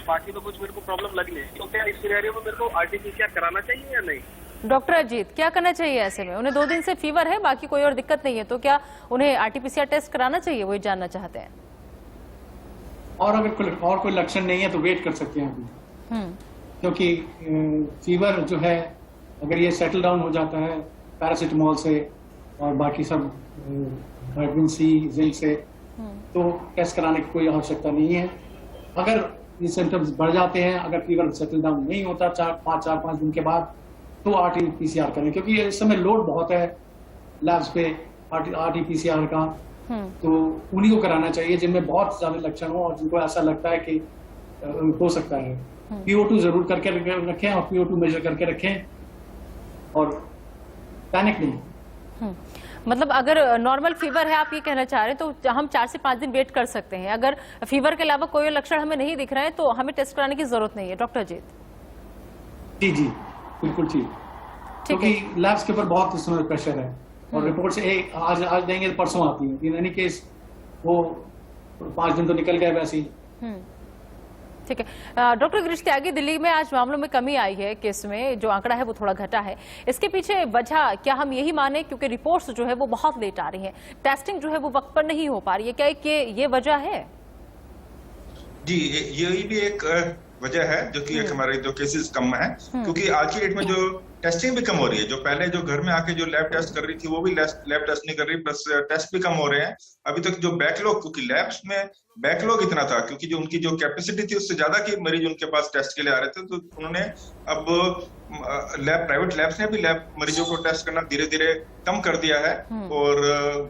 बाकी तो कुछ मेरे को प्रॉब्लम लग नहीं, तो क्या इस सिनेरियो में मेरे को आरटीपीसीआर कराना चाहिए या नहीं? डॉक्टर अजीत, क्या करना चाहिए ऐसे में? उन्हें 2 दिन से फीवर है, बाकी कोई और दिक्कत नहीं है, तो क्या उन्हें आरटीपीसीआर टेस्ट कराना चाहिए? वही जानना चाहते हैं। और अगर कोई लक्षण नहीं है तो वेट कर सकते हैं अभी, क्योंकि फीवर जो है, अगर ये सेटल डाउन हो जाता है पैरासीटामोल से, और बाकी सब विटामिन सी, जिंक से, तो टेस्ट कराने की कोई आवश्यकता नहीं है। अगर ये सिम्टम्स बढ़ जाते हैं, अगर फीवर सेटल डाउन नहीं होता 4-5 दिन के बाद, तो RT-PCR करें, क्योंकि इस समय लोड बहुत है लैब्स पे RT-PCR का, तो उन्हीं को कराना चाहिए जिनमें बहुत ज्यादा लक्षण हो और जिनको ऐसा लगता है कि हो सकता है। PO2 जरूर करके रखें और PO2 मेजर करके रखें और पैनिक नहीं। मतलब अगर नॉर्मल फीवर है, आप ये कहना चाह रहे हैं, तो हम 4 से 5 दिन वेट कर सकते हैं। अगर फीवर के अलावा कोई लक्षण हमें नहीं दिख रहे हैं तो हमें टेस्ट कराने की जरूरत नहीं है, डॉक्टर जीत? जी बिल्कुल ठीक, क्योंकि लैब्स के ऊपर बहुत इस समय प्रेशर है और रिपोर्ट्स आज देंगे तो परसों आती है। इन एनी केस वो 5 दिन तो निकल गए वैसे ही। ठीक है डॉक्टर गिरीश त्यागी, दिल्ली में आज मामलों में कमी आई है, केस में जो आंकड़ा है वो थोड़ा घटा है। इसके पीछे वजह क्या हम यही माने, क्योंकि रिपोर्ट्स जो है वो बहुत लेट आ रही हैं, टेस्टिंग जो है वो वक्त पर नहीं हो पा रही है, क्या कि ये वजह है? जी, यही भी एक वजह है जो कि एक हमारे जो केसेस कम है, क्योंकि आज की डेट में जो टेस्टिंग भी कम हो रही है। जो पहले जो घर में आके जो लैब टेस्ट कर रही थी वो भी लैब टेस्ट नहीं कर रही, प्लस टेस्ट भी कम हो रहे हैं। अभी तक जो बैकलॉग, क्योंकि लैब्स में बैकलॉग इतना था, क्योंकि जो उनकी जो कैपेसिटी थी उससे ज्यादा की मरीज उनके पास टेस्ट के लिए आ रहे थे, तो उन्होंने अब प्राइवेट लैब्स ने भी लैब मरीजों को टेस्ट करना धीरे धीरे कम कर दिया है। और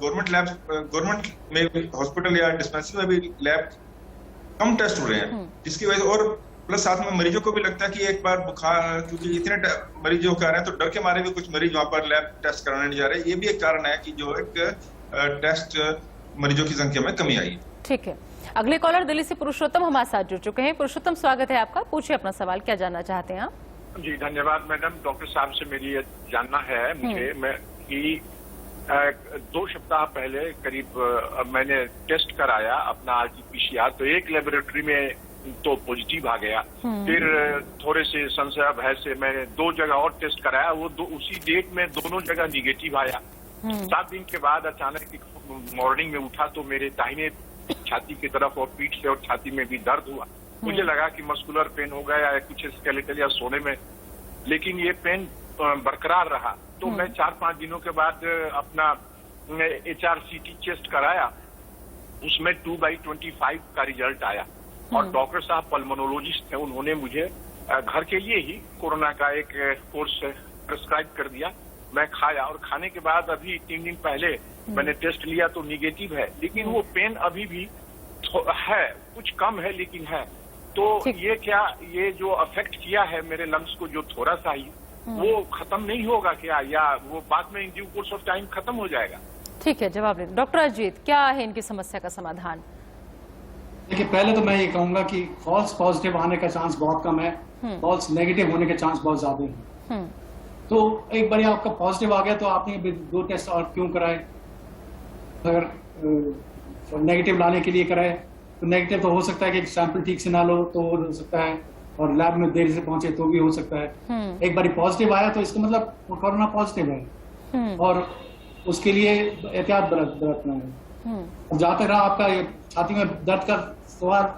गवर्नमेंट में हॉस्पिटल या डिस्पेंसरी में भी लैब कम टेस्ट हो रहे हैं, जिसकी वजह से, और प्लस साथ में मरीजों को भी लगता है कि एक बार बुखार, क्योंकि इतने मरीजों का आ रहे हैं तो डर के मारे भी कुछ मरीज वहां पर लैब टेस्ट कराने नहीं जा रहे। ये भी एक कारण है कि जो एक टेस्ट मरीजों की संख्या में कमी आई है। ठीक है, अगले कॉलर दिल्ली से पुरुषोत्तम हमारे साथ जुड़ चुके हैं। पुरुषोत्तम, स्वागत है आपका, पूछिए अपना सवाल, क्या जानना चाहते हैं आप? जी धन्यवाद मैडम। डॉक्टर साहब से मेरी ये जानना है मुझे कि 2 सप्ताह पहले करीब मैंने टेस्ट कराया अपना RT-PCR, तो एक लेबोरेटरी में तो पॉजिटिव आ गया, फिर थोड़े से संशय भय से मैंने 2 जगह और टेस्ट कराया, वो उसी डेट में दोनों जगह निगेटिव आया। 7 दिन के बाद अचानक मॉर्निंग में उठा तो मेरे दाहिने छाती की तरफ और पीठ से और छाती में भी दर्द हुआ। मुझे लगा कि मस्कुलर पेन हो गया या कुछ स्केलेटल या सोने में, लेकिन ये पेन बरकरार रहा। तो मैं 4-5 दिनों के बाद अपना HRCT टेस्ट कराया, उसमें 2/25 का रिजल्ट आया और डॉक्टर साहब पल्मोनोलॉजिस्ट थे, उन्होंने मुझे घर के लिए ही कोरोना का एक कोर्स प्रिस्क्राइब कर दिया। मैं खाया और खाने के बाद अभी 3 दिन पहले मैंने टेस्ट लिया तो निगेटिव है, लेकिन वो पेन अभी भी है, कुछ कम है लेकिन है। तो ये क्या, ये जो अफेक्ट किया है मेरे लंग्स को जो थोड़ा सा ही, वो खत्म नहीं होगा क्या, या वो बाद में in due course of time खत्म हो जाएगा? ठीक है, जवाब दें डॉक्टर अजीत, क्या है इनकी समस्या का समाधान? देखिए, पहले तो मैं ये कहूंगा कि फॉल्स पॉजिटिव आने का चांस बहुत कम है, फॉल्स नेगेटिव होने के चांस बहुत ज्यादा है। तो एक बार आपका पॉजिटिव आ गया तो आपने 2 टेस्ट और क्यों कराए? अगर नेगेटिव लाने के लिए कराए तो नेगेटिव तो हो सकता है कि सैंपल ठीक से ना लो तो हो सकता है, और लैब में देर से पहुंचे तो भी हो सकता है। एक बार पॉजिटिव आया तो इसका मतलब वो कोरोना पॉजिटिव है और उसके लिए एहतियात बरतना है। जहाँ तक रहा आपका छाती में दर्द का सवाल,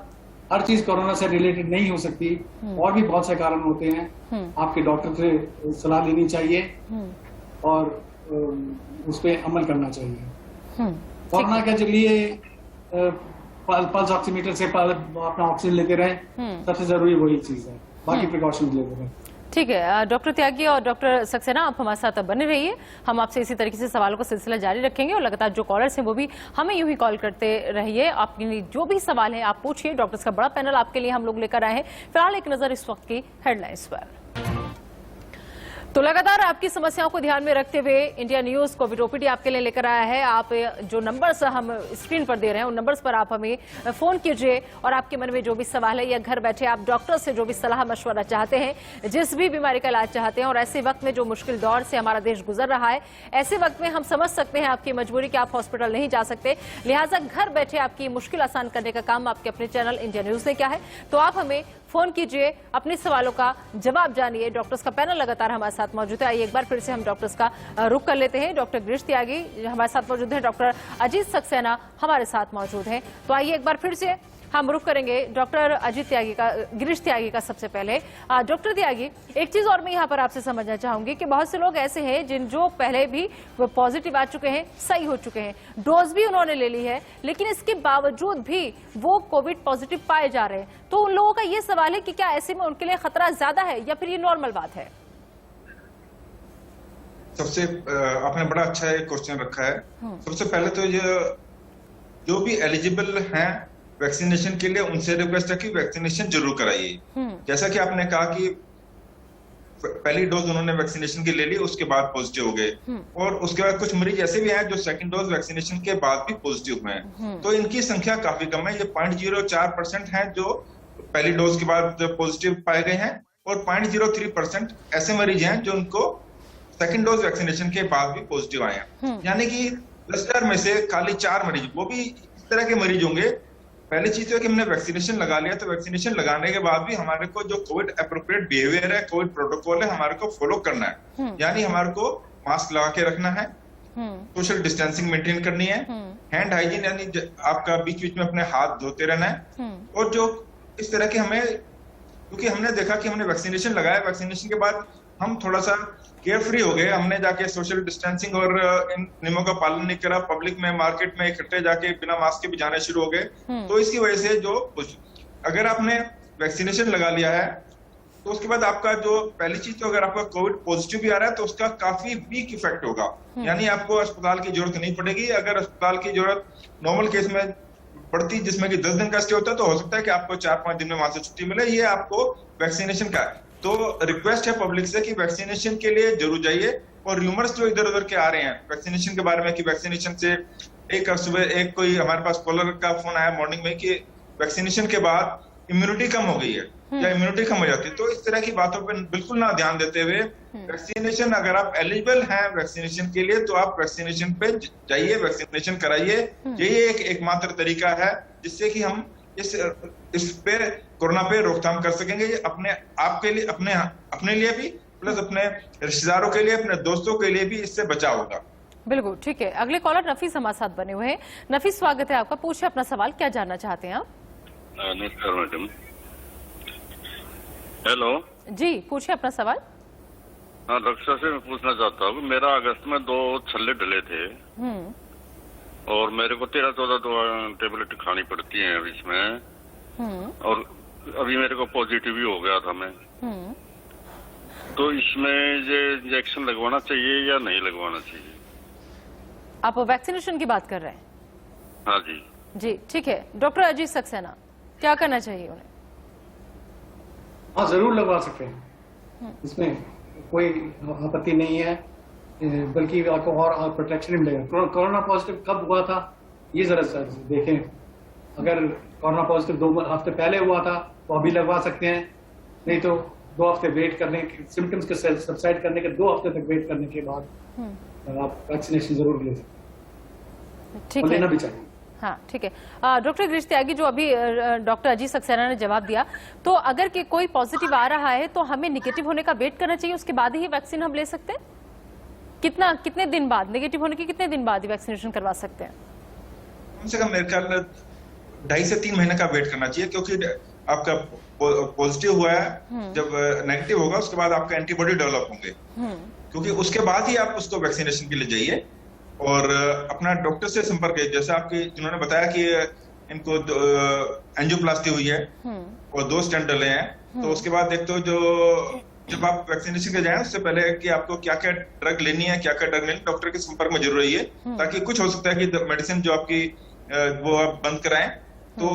हर चीज कोरोना से रिलेटेड नहीं हो सकती, और भी बहुत से कारण होते हैं। आपके डॉक्टर से सलाह लेनी चाहिए और उस पर अमल करना चाहिए। कोरोना के लिए पल्स ऑक्सीमीटर से अपना ऑक्सीजन लेते रहे, सबसे जरूरी वही चीज है, बाकी प्रिकॉशंस लेते रहे। ठीक है डॉक्टर त्यागी और डॉक्टर सक्सेना, आप हमारे साथ बने रहिए, हम आपसे इसी तरीके से सवालों का सिलसिला जारी रखेंगे और लगातार जो कॉलर्स हैं वो भी हमें यूं ही कॉल करते रहिए। आपके जो भी सवाल है आप पूछिए, डॉक्टर्स का बड़ा पैनल आपके लिए हम लोग लेकर आए हैं। फिलहाल एक नजर इस वक्त की हेडलाइंस पर। तो लगातार आपकी समस्याओं को ध्यान में रखते हुए इंडिया न्यूज कोविड ओपीडी आपके लिए लेकर आया है। आप जो नंबर्स हम स्क्रीन पर दे रहे हैं उन नंबर्स पर आप हमें फोन कीजिए और आपके मन में जो भी सवाल है या घर बैठे आप डॉक्टर से जो भी सलाह मशवरा चाहते हैं, जिस भी बीमारी का इलाज चाहते हैं, और ऐसे वक्त में जो मुश्किल दौर से हमारा देश गुजर रहा है, ऐसे वक्त में हम समझ सकते हैं आपकी मजबूरी कि आप हॉस्पिटल नहीं जा सकते, लिहाजा घर बैठे आपकी मुश्किल आसान करने का काम आपके अपने चैनल इंडिया न्यूज ने किया है। तो आप हमें फोन कीजिए, अपने सवालों का जवाब जानिए। डॉक्टर्स का पैनल लगातार हमारे साथ मौजूद है। आइए एक बार फिर से हम डॉक्टर्स का रुख कर लेते हैं। डॉक्टर गिरीश त्यागी हमारे साथ मौजूद है, डॉक्टर अजीत सक्सेना हमारे साथ मौजूद हैं। तो आइए एक बार फिर से हम रुख करेंगे डॉक्टर अजित त्यागी का, गिरीश त्यागी का सबसे पहले। डॉक्टर त्यागी, एक चीज और मैं यहाँ पर आपसे समझना चाहूंगी कि बहुत से लोग ऐसे हैं जो पहले भी पॉजिटिव आ चुके हैं, सही हो चुके हैं, डोज भी उन्होंने ले ली है, लेकिन इसके बावजूद भी वो कोविड पॉजिटिव पाए जा रहे हैं। तो उन लोगों का ये सवाल है कि क्या ऐसे में उनके लिए खतरा ज्यादा है या फिर ये नॉर्मल बात है? सबसे आपने बड़ा अच्छा एक क्वेश्चन रखा है। सबसे पहले तो ये जो भी एलिजिबल हैं वैक्सीनेशन के लिए, उनसे रिक्वेस्ट है कि वैक्सीनेशन जरूर कराइए। जैसा कि आपने कहा कि पहली डोज उन्होंने वैक्सीनेशन की ले ली, उसके बाद पॉजिटिव हो गए, और उसके बाद कुछ मरीज ऐसे भी हैं जो सेकंड डोज वैक्सीनेशन के बाद भी पॉजिटिव हुए हैं। तो इनकी संख्या काफी कम है। ये 0.04% है जो पहली डोज के बाद पॉजिटिव पाए गए हैं, और 0.03% ऐसे मरीज हैं जो उनको सेकंड डोज वैक्सीनेशन के बाद भी पॉजिटिव आए हैं। यानी कि 10,000 में से खाली 4 मरीज, वो भी इस तरह के मरीज होंगे। पहली चीज है कि हमने वैक्सीनेशन लगा लिया, तो वैक्सीनेशन लगाने के बाद भी हमारे को जो कोविड एप्रोप्रिएट बिहेवियर है, कोविड प्रोटोकॉल है, हमारे को फॉलो करना है। यानी हमारे को मास्क लगा के रखना है, सोशल डिस्टेंसिंग मेंटेन करनी है, हैंड हाइजीन यानी आपका बीच बीच में अपने हाथ धोते रहना है। और जो इस तरह के हमें, क्योंकि हमने देखा कि हमने वैक्सीनेशन लगाया, वैक्सीनेशन के बाद हम थोड़ा सा केयर फ्री हो गए, हमने जाके सोशल डिस्टेंसिंग और इन नियमों का पालन नहीं करा, पब्लिक में मार्केट में इकट्ठे जाके बिना मास्क के भी जाने शुरू हो गए। तो इसकी वजह से जो अगर आपने वैक्सीनेशन लगा लिया है तो उसके बाद आपका जो पहली चीज, तो अगर आपका कोविड पॉजिटिव भी आ रहा है तो उसका काफी वीक इफेक्ट होगा, यानी आपको अस्पताल की जरूरत नहीं पड़ेगी। अगर अस्पताल की जरूरत नॉर्मल केस में पड़ती, जिसमें कि 10 दिन का स्टे होता है, तो हो सकता है कि आपको 4-5 दिन में वहां से छुट्टी मिले। ये आपको वैक्सीनेशन का है। तो रिक्वेस्ट है पब्लिक से कि वैक्सीनेशन के लिए जरूर जाइए। और र्यूमर्स जो इधर उधर के आ रहे हैं वैक्सीनेशन के बारे में कि वैक्सीनेशन से सुबह एक कोई हमारे पास कॉलर का फोन आया मॉर्निंग में कि वैक्सीनेशन के बाद इम्यूनिटी कम हो गई है या इम्यूनिटी कम हो जाती है। तो इस तरह की बातों पर बिल्कुल ना ध्यान देते हुए वैक्सीनेशन, अगर आप एलिजिबल हैं वैक्सीनेशन के लिए, तो आप वैक्सीनेशन पे जाइए, वैक्सीनेशन कराइए। यही एकमात्र तरीका है जिससे कि हम इस पे कोरोना पे रोकथाम कर सकेंगे, अपने आप के लिए, अपने लिए भी, प्लस अपने रिश्तेदारों के लिए, अपने दोस्तों के लिए भी इससे बचाव होगा। बिल्कुल ठीक है। अगले कॉलर नफीस हमारे साथ बने हुए हैं। नफीस, स्वागत है आपका, पूछिए अपना सवाल, क्या जानना चाहते हैं आप? नमस्कार मैडम। हेलो जी, पूछिए अपना सवाल। हाँ, डॉक्टर साहब से मैं पूछना चाहता हूँ, मेरा अगस्त में 2 छल्ले डले थे और मेरे को 13-14 टेबलेट खानी पड़ती है अभी इसमें, और अभी मेरे को पॉजिटिव ही हो गया था मैं। तो इसमें ये इंजेक्शन लगवाना चाहिए या नहीं लगवाना चाहिए? आप वैक्सीनेशन की बात कर रहे हैं? हाँ जी। जी ठीक है। डॉक्टर अजीत सक्सेना, क्या करना चाहिए उन्हें? हाँ, जरूर लगवा सकते हैं, इसमें कोई आपत्ति नहीं है, बल्कि आपको और प्रोटेक्शन मिलेगा। कोरोना पॉजिटिव कब हुआ था ये जरा देखें। अगर कोरोना पॉजिटिव 2 हफ्ते पहले हुआ था तो अभी लगवा सकते हैं, नहीं तो 2 हफ्ते वेट करने के, सिम्टम्स के सबसाइड करने के 2 हफ्ते तक वेट करने के बाद आप वैक्सीनेशन जरूर ले सकते हैं, ठीक है, लेना भी चाहिए। हाँ ठीक है। डॉक्टर गिरीश त्यागी, जो अभी डॉक्टर अजीत सक्सेना ने जवाब दिया, तो अगर कि कोई पॉजिटिव आ रहा है तो हमें निगेटिव होने का वेट करना चाहिए, उसके बाद ही वैक्सीन हम ले सकते हैं? कितने दिन बाद, नेगेटिव होने के कितने दिन बाद ही वैक्सीनेशन करवा सकते हैं? कम से कम मेरे ख्याल 2.5 से 3 महीने का वेट करना चाहिए, क्योंकि आपका पॉजिटिव हुआ है, जब नेगेटिव होगा उसके बाद आपका एंटीबॉडी डेवलप होंगे, क्योंकि उसके बाद ही आप उसको वैक्सीनेशन के लिए जाइए और अपना डॉक्टर से संपर्क है। जैसे आपके जिन्होंने बताया कि इनको एंजियोप्लास्टी हुई है और 2 स्टेंट डले हैं, तो उसके बाद एक तो जब आप वैक्सीनेशन के जाएं उससे पहले कि आपको क्या क्या ड्रग लेनी है, क्या क्या ड्रग नहीं, डॉक्टर के संपर्क में जरूर रहिए, ताकि कुछ हो सकता है कि मेडिसिन जो आपकी वो आप बंद कराएं। तो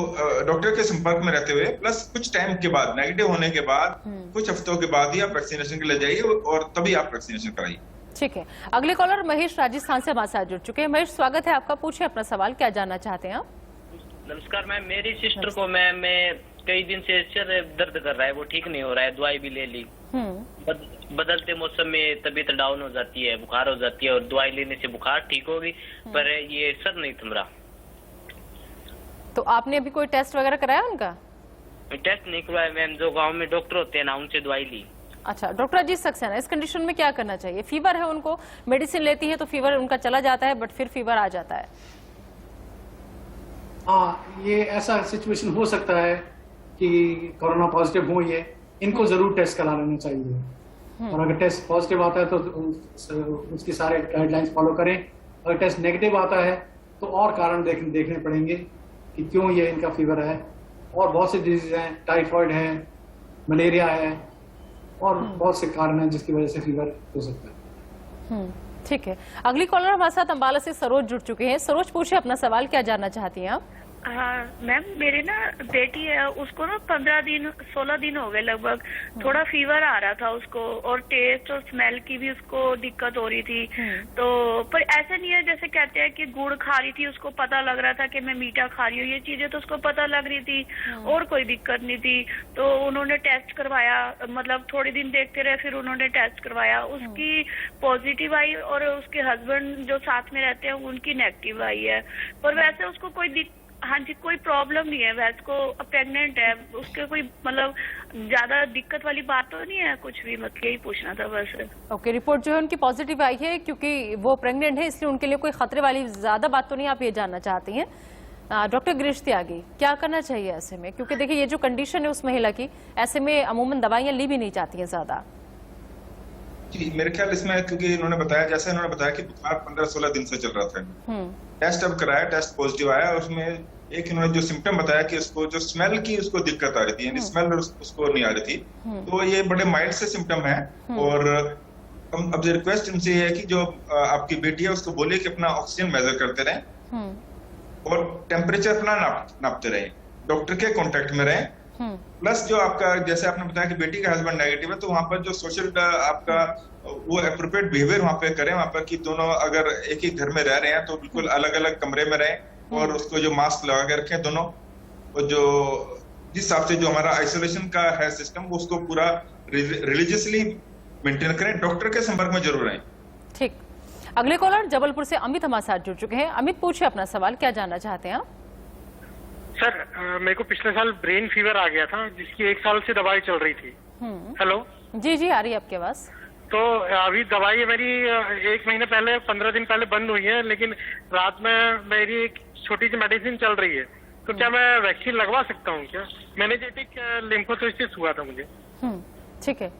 डॉक्टर के संपर्क में रहते हुए, प्लस कुछ टाइम के बाद, नेगेटिव होने के बाद कुछ हफ्तों के बाद ही आप वैक्सीनेशन के लिए जाइए और तभी आप वैक्सीनेशन कराइए। ठीक है। अगले कॉलर महेश राजस्थान से हमारे साथ जुड़ चुके हैं। महेश, स्वागत है आपका, पूछिए अपना सवाल, क्या जानना चाहते हैं आप? नमस्कार मैम, मेरी सिस्टर को मैं कई दिन से सिर दर्द कर रहा है, वो ठीक नहीं हो रहा है, दवाई भी ले ली, बदलते मौसम में तबीयत डाउन हो जाती है, बुखार हो जाती है, और दवाई लेने से बुखार ठीक होगी, पर ये सर नहीं थम रहा। तो आपने अभी कोई टेस्ट वगैरह कराया उनका? टेस्ट नहीं करवाया मैम, जो गांव में डॉक्टर होते हैं ना, उनसे दवाई ली। अच्छा, डॉक्टर अजीत सक्सेना, इस कंडीशन में क्या करना चाहिए? फीवर है उनको, मेडिसिन लेती है तो फीवर उनका चला जाता है, बट फिर फीवर आ जाता है। हाँ, ये ऐसा सिचुएशन हो सकता है कि कोरोना पॉजिटिव हो, ये इनको जरूर टेस्ट करा लेना चाहिए। और अगर टेस्ट पॉजिटिव आता है तो उसके सारे गाइडलाइंस फॉलो करें। अगर टेस्ट नेगेटिव आता है तो और कारण देखने पड़ेंगे कि क्यों ये इनका फीवर है। और बहुत सी डिजीज हैं, टाइफाइड है, मलेरिया है और बहुत से कारण हैं जिसकी वजह से फीवर हो सकता है। ठीक है, अगली कॉलर हमारे साथ अंबाला से सरोज जुड़ चुके हैं। सरोज, पूछिए अपना सवाल, क्या जानना चाहती हैं आप? हाँ मैम, मेरे ना बेटी है, उसको ना 16 दिन हो गए लगभग, थोड़ा फीवर आ रहा था उसको और टेस्ट और स्मेल की भी उसको दिक्कत हो रही थी। तो पर ऐसा नहीं है जैसे कहते हैं कि गुड़ खा रही थी, उसको पता लग रहा था कि मैं मीठा खा रही हूँ, ये चीजें तो उसको पता लग रही थी और कोई दिक्कत नहीं थी। तो उन्होंने टेस्ट करवाया, मतलब थोड़े दिन देखते रहे, फिर उन्होंने टेस्ट करवाया, उसकी पॉजिटिव आई और उसके हस्बैंड जो साथ में रहते हैं उनकी नेगेटिव आई है। पर वैसे उसको कोई हाँ जी, कोई प्रॉब्लम नहीं है, वैसे को प्रेग्नेंट है, उसके कोई मतलब ज्यादा दिक्कत वाली बात तो नहीं है कुछ भी, मतलब यही पूछना था बस। ओके, रिपोर्ट जो है उनकी पॉजिटिव आई है, क्योंकि वो प्रेग्नेंट है इसलिए उनके लिए कोई खतरे वाली ज्यादा बात तो नहीं, आप ये जानना चाहती हैं। डॉक्टर गिरीश त्यागी, क्या करना चाहिए ऐसे में? क्योंकि देखिए ये जो कंडीशन है उस महिला की, ऐसे में अमूमन दवाइयां ली भी नहीं जाती हैं ज्यादा। जी, मेरे ख्याल इसमें, क्योंकि इन्होंने बताया, जैसे इन्होंने बताया कि बुखार 15-16 दिन से चल रहा था, टेस्ट अब कराया, टेस्ट पॉजिटिव आया, उसमें एक इन्होंने जो सिम्टम बताया कि उसको जो स्मेल की उसको दिक्कत आ रही थी, यानी स्मेल उसको नहीं आ रही थी, तो ये बड़े माइल्ड से सिम्टम है। और हम अब रिक्वेस्ट इनसे ये है कि जो आपकी बेटी है उसको बोलिए कि अपना ऑक्सीजन मेजर करते रहें और टेम्परेचर अपना नापते रहें, डॉक्टर के कांटेक्ट में रहें। प्लस जो आपका, जैसे आपने बताया कि बेटी का हस्बैंड नेगेटिव है, तो वहां पर जो सोशल आपका वो एप्रोप्रिएट बिहेवियर वहां पे करें, वहां पर कि दोनों अगर एक ही घर में रह रहे हैं तो बिल्कुल अलग अलग कमरे में रहें और उसको जो मास्क लगा के रखें दोनों, और जो जिस हिसाब से जो हमारा आइसोलेशन का है सिस्टम उसको पूरा रिलीजियसली मेंटेन करें, डॉक्टर के संपर्क में जरूर रहें। ठीक, अगले कॉलर जबलपुर से अमित हमारे साथ जुड़ चुके हैं। अमित, पूछिए अपना सवाल, क्या जानना चाहते हैं आप? सर, मेरे को पिछले साल ब्रेन फीवर आ गया था जिसकी 1 साल से दवाई चल रही थी। हेलो, जी जी, आ रही है आपके पास। तो अभी दवाई मेरी 1 महीने पहले, 15 दिन पहले बंद हुई है, लेकिन रात में मेरी एक छोटी सी मेडिसिन चल रही है, तो क्या मैं वैक्सीन लगवा सकता हूँ क्या? मेनिंजाइटिस लिम्फोसिस्टिस हुआ था मुझे। ठीक है,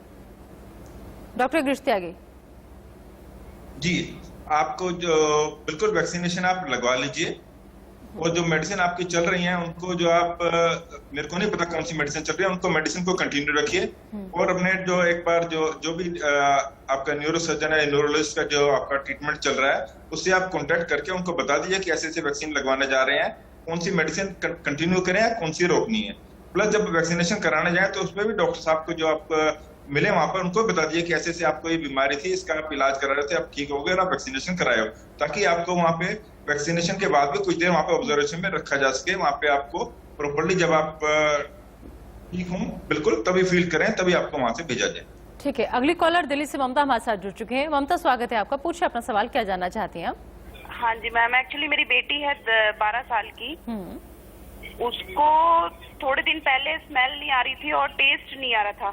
डॉक्टर गिरीश त्यागी। जी, आपको जो बिल्कुल वैक्सीनेशन आप लगवा लीजिए, और जो मेडिसिन आपकी चल रही हैं उनको, जो आप, मेरे को नहीं पता कौन सी मेडिसिन चल रही है, उनको मेडिसिन को कंटिन्यू रखिए। और अपने जो एक बार जो भी आपका न्यूरोसर्जन है, न्यूरोलॉजिस्ट का जो आपका ट्रीटमेंट चल रहा है, उससे आप कांटेक्ट करके उनको बता दीजिए कि ऐसे ऐसे वैक्सीन लगवाने जा रहे हैं, कौन सी मेडिसिन कंटिन्यू करें या कौन सी रोकनी है। प्लस जब वैक्सीनेशन कराने जाए तो उसमें भी डॉक्टर साहब को जो आप मिले वहां पर उनको बता दिए कि ऐसे ऐसे आपको ये बीमारी थी, इसका आप इलाज करा रहे थे, आप ठीक हो गए और आप वैक्सीनेशन कराए हो, ताकि आपको वहां पे वैक्सीनेशन के बाद भी कुछ देर वहां पे ऑब्जर्वेशन में रखा जा सके। वहां पे आपको प्रॉपर्ली जब आप ठीक हो बिल्कुल तभी फील करें, तभी आपको वहां से भेजा जाए। ठीक है, अगली कॉलर दिल्ली से ममता हमारे साथ जुड़ चुके हैं। ममता, स्वागत है आपका, पूछिए अपना सवाल, क्या जानना चाहती हैं आप? हाँ जी मैम, एक्चुअली मेरी बेटी है 12 साल की, उसको थोड़े दिन पहले स्मेल नहीं आ रही थी और टेस्ट नहीं आ रहा था,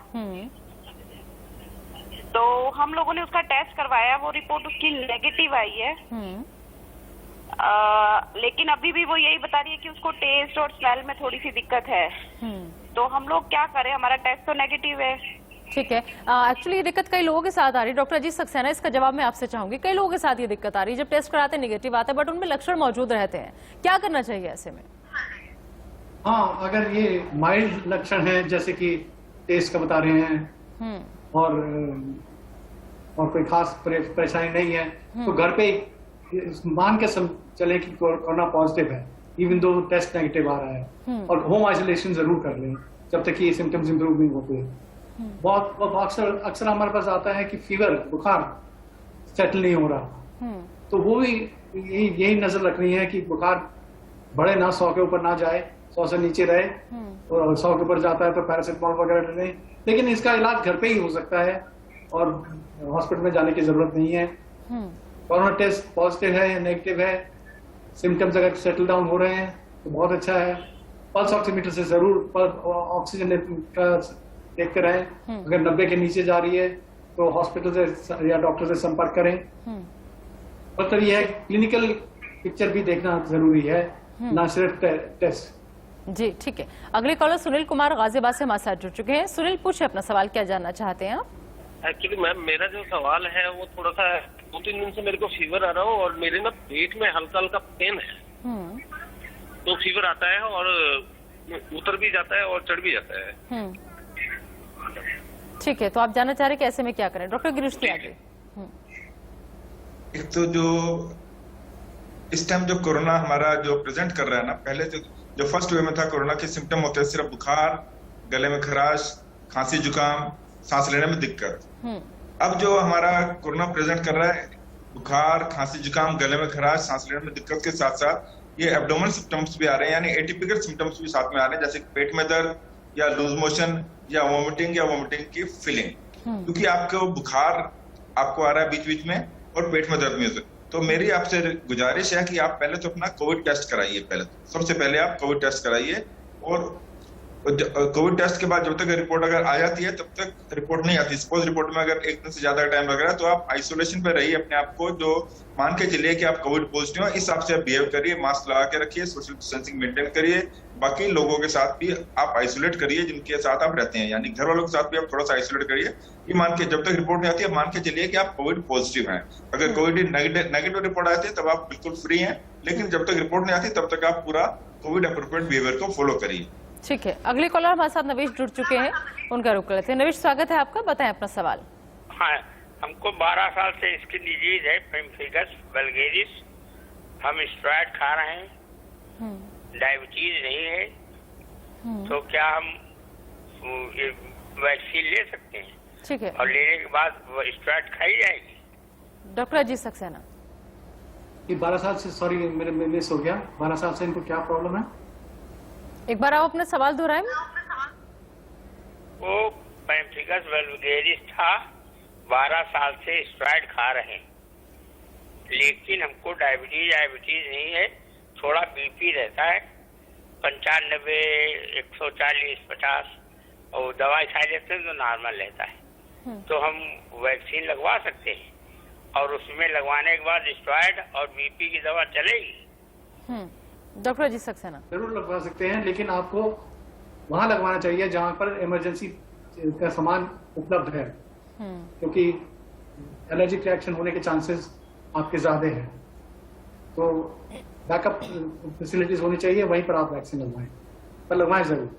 तो हम लोगों ने उसका टेस्ट करवाया, वो रिपोर्ट उसकी नेगेटिव आई है। लेकिन अभी भी वो यही बता रही है कि उसको टेस्ट और स्मेल में थोड़ी सी दिक्कत है। तो हम लोग क्या करें, हमारा टेस्ट तो नेगेटिव है। ठीक है, एक्चुअली ये दिक्कत कई लोगों के साथ आ रही है। डॉक्टर अजीत सक्सेना, इसका जवाब मैं आपसे चाहूंगी। कई लोगों के साथ ये दिक्कत आ रही है, जब टेस्ट कराते नेगेटिव आता है बट उनमें लक्षण मौजूद रहते हैं, क्या करना चाहिए ऐसे में? हाँ, अगर ये माइल्ड लक्षण है जैसे कि टेस्ट का बता रहे हैं और कोई खास परेशानी नहीं है, तो घर पे मान के चले कि कोरोना पॉजिटिव है, इवन दो टेस्ट नेगेटिव आ रहा है, और होम आइसोलेशन जरूर कर लें जब तक ये सिम्टम्स इंप्रूव नहीं होते। बहुत अक्सर हमारे पास आता है कि फीवर, बुखार सेटल नहीं हो रहा, तो वो भी यही नजर रखनी है कि बुखार बढ़े ना, 100 के ऊपर ना जाए, 100 से नीचे रहे, और 100 के ऊपर जाता है तो पैरासिटामोल वगैरह लें। लेकिन इसका इलाज घर पे ही हो सकता है और हॉस्पिटल में जाने की जरूरत नहीं है। कोरोना टेस्ट पॉजिटिव है या नेगेटिव है, सिम्टम्स अगर सेटल डाउन हो रहे हैं तो बहुत अच्छा है। पल्स ऑक्सीमीटर से जरूर ऑक्सीजन का देखते रहें, अगर 90 के नीचे जा रही है तो हॉस्पिटल से या डॉक्टर से संपर्क करें। मतलब यह क्लिनिकल पिक्चर भी देखना जरूरी है ना सिर्फ टेस्ट। जी ठीक है। अगले कॉलर सुनील कुमार गाजियाबाद से हमारे साथ जुड़ चुके हैं। सुनील, पूछे अपना सवाल, क्या जानना चाहते हैं आप? एक्चुअली मैम, मेरा जो सवाल है वो थोड़ा सा 2-3 दिन से मेरे को फीवर आ रहा हो और मेरे ना पेट में हल्का हल्का पेन है। तो फीवर आता है और उतर भी जाता है और चढ़ भी जाता है। ठीक है, तो आप जानना चाह रहे हैं कि ऐसे में क्या करें? डॉक्टर गिरीश त्यागी। एक तो जो इस टाइम जो कोरोना हमारा जो प्रेजेंट कर रहा है ना, पहले जो फर्स्ट वेव में था कोरोना के सिम्टम होते हैं सिर्फ बुखार, गले में खराश, खांसी जुकाम, सांस लेने में दिक्कत। अब जो हमारा कोरोना प्रेजेंट कर रहा है, बुखार, खांसी जुकाम, गले में खराश, सांस लेने में दिक्कत के साथ साथ ये एब्डोमिनल सिम्टम्स भी आ रहे हैं, यानी एटिपिकल सिम्टम्स भी साथ में आ रहे हैं, जैसे पेट में दर्द या लूज मोशन या वोमिटिंग की फीलिंग। क्योंकि आपको बुखार आपको आ रहा है बीच बीच में और पेट में दर्द में। तो मेरी आपसे गुजारिश है कि आप पहले तो अपना कोविड टेस्ट कराइए। पहले तो सबसे पहले आप कोविड टेस्ट कराइए, और कोविड टेस्ट के बाद जब तक रिपोर्ट अगर आ जाती है तब तक रिपोर्ट नहीं आती, सपोज रिपोर्ट में अगर 1 दिन से ज्यादा टाइम लग रहा है तो आप आइसोलेशन पे रहिए अपने आप को, जो मान के चलिए कि आप कोविड पॉजिटिव है, इस हिसाब से आप बिहेव करिए, मास्क लगा के रखिए, सोशल डिस्टेंसिंग मेंटेन करिए, बाकी लोगों के साथ भी आप आइसोलेट करिए जिनके साथ आप रहते हैं, यानी घर वालों के साथ भी आप थोड़ा सा आइसोलेट करिए। ये मान के जब तक रिपोर्ट नहीं आती है मान के चलिए कि आप कोविड पॉजिटिव हैं। अगर कोविड नेगेटिव रिपोर्ट आती है तब आप बिल्कुल फ्री हैं, लेकिन जब तक रिपोर्ट नहीं आती तब तक आप पूरा कोविड अप्रोप्रिएट बिहेवियर को फॉलो करिए। ठीक है, अगले कॉलर हमारे साथ नवेश जुड़ चुके हैं, उनका रुख लेते हैं। नवेश, स्वागत है आपका, बताएं अपना सवाल। हाँ, हमको 12 साल से स्किन डिजीज है, पेम्फिगस वल्गेरिस। हम स्टेरॉइड खा रहे हैं, डायबिटीज नहीं है, तो क्या हम वैक्सीन ले सकते हैं? ठीक है, और लेने के बाद स्टेरॉइड खाई जाएगी? डॉक्टर अजीत सक्सेना। ये 12 साल से, सॉरी मेरे मिस हो गया, 12 साल से इनको क्या प्रॉब्लम है? एक बार आप अपना सवाल दोहराएं। वो पेम्फिगस वल्गेरिस था, 12 साल से स्टेरॉइड खा रहे हैं, लेकिन हमको डायबिटीज नहीं है, थोड़ा बीपी रहता है 95, 140, 50, और दवाई खा लेते हैं तो नॉर्मल रहता है। तो हम वैक्सीन लगवा सकते हैं, और उसमें लगवाने के बाद स्टेरॉइड और बीपी की दवा चलेगी? डॉक्टर अजीत सक्सेना। जरूर लगवा सकते हैं, लेकिन आपको वहां लगवाना चाहिए जहां पर इमरजेंसी का सामान उपलब्ध है, क्योंकि एलर्जिक रिएक्शन होने के चांसेस आपके ज्यादा हैं। तो बैकअप फैसिलिटीज होनी चाहिए, वहीं पर आप वैक्सीन लगवाएं, पर लगवाएं जरूर।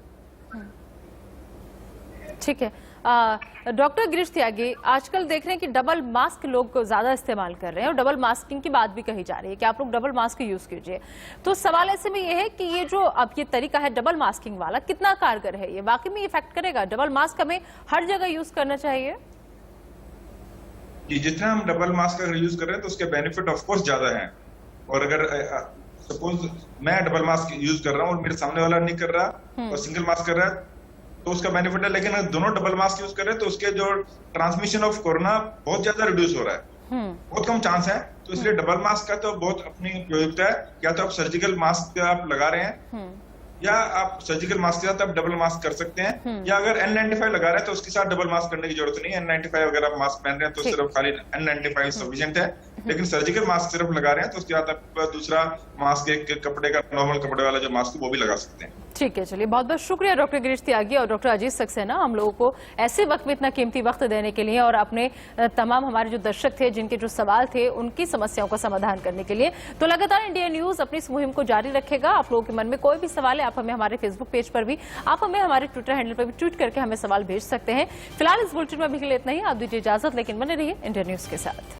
ठीक है, डॉक्टर गिरीश त्यागी, आजकल देख रहे हैं कि डबल मास्क लोग ज्यादा इस्तेमाल कर रहे हैं और डबल मास्किंग की बात भी कही जा रही है कि आप लोग डबल मास्क यूज कीजिए। तो सवाल ऐसे में ये है कि ये जो अब ये तरीका है डबल मास्किंग वाला, कितना कारगर है? ये वाकई में इफेक्ट करेगा? डबल मास्क हमें हर जगह यूज करना चाहिए? जितना हम डबल मास्क अगर यूज कर रहे हैं तो उसके बेनिफिट ऑफ कोर्स ज्यादा है। और अगर सपोज मैं डबल मास्क यूज कर रहा हूँ और मेरे सामने वाला नहीं कर रहा और सिंगल मास्क कर रहा है तो उसका बेनिफिट है, लेकिन अगर दोनों डबल मास्क यूज कर रहे हैं तो उसके जो ट्रांसमिशन ऑफ कोरोना बहुत ज्यादा रिड्यूस हो रहा है, बहुत कम चांस है। तो इसलिए डबल मास्क का तो बहुत अपनी उपयोगिता है। या तो आप सर्जिकल मास्क आप लगा रहे हैं, या आप सर्जिकल मास्क के साथ आप डबल मास्क कर सकते हैं, या अगर N95 लगा रहे हैं तो उसके साथ डबल मास्क करने की जरूरत नहीं है। N95 अगर आप मास्क पहन रहे हैं तो सिर्फ खाली N95 सफिशिएंट है, लेकिन सर्जिकल मास्क सिर्फ लगा रहे हैं तो उसके साथ आप दूसरा मास्क, एक कपड़े का नॉर्मल कपड़े वाला जो मास्क वो भी लगा सकते हैं। ठीक है, चलिए, बहुत बहुत शुक्रिया डॉक्टर गिरीश त्यागी और डॉक्टर अजीत सक्सेना, हम लोगों को ऐसे वक्त में इतना कीमती वक्त देने के लिए और अपने तमाम हमारे जो दर्शक थे जिनके जो सवाल थे उनकी समस्याओं का समाधान करने के लिए। तो लगातार इंडिया न्यूज अपनी इस मुहिम को जारी रखेगा। आप लोगों के मन में कोई भी सवाल है, आप हमें हमारे फेसबुक पेज पर भी, आप हमें हमारे ट्विटर हैंडल पर भी ट्वीट करके हमें सवाल भेज सकते हैं। फिलहाल इस बुलेटिन में अभी के लिए इतना ही, आप दीजिए इजाजत, लेकिन बने रहिए इंडिया न्यूज के साथ।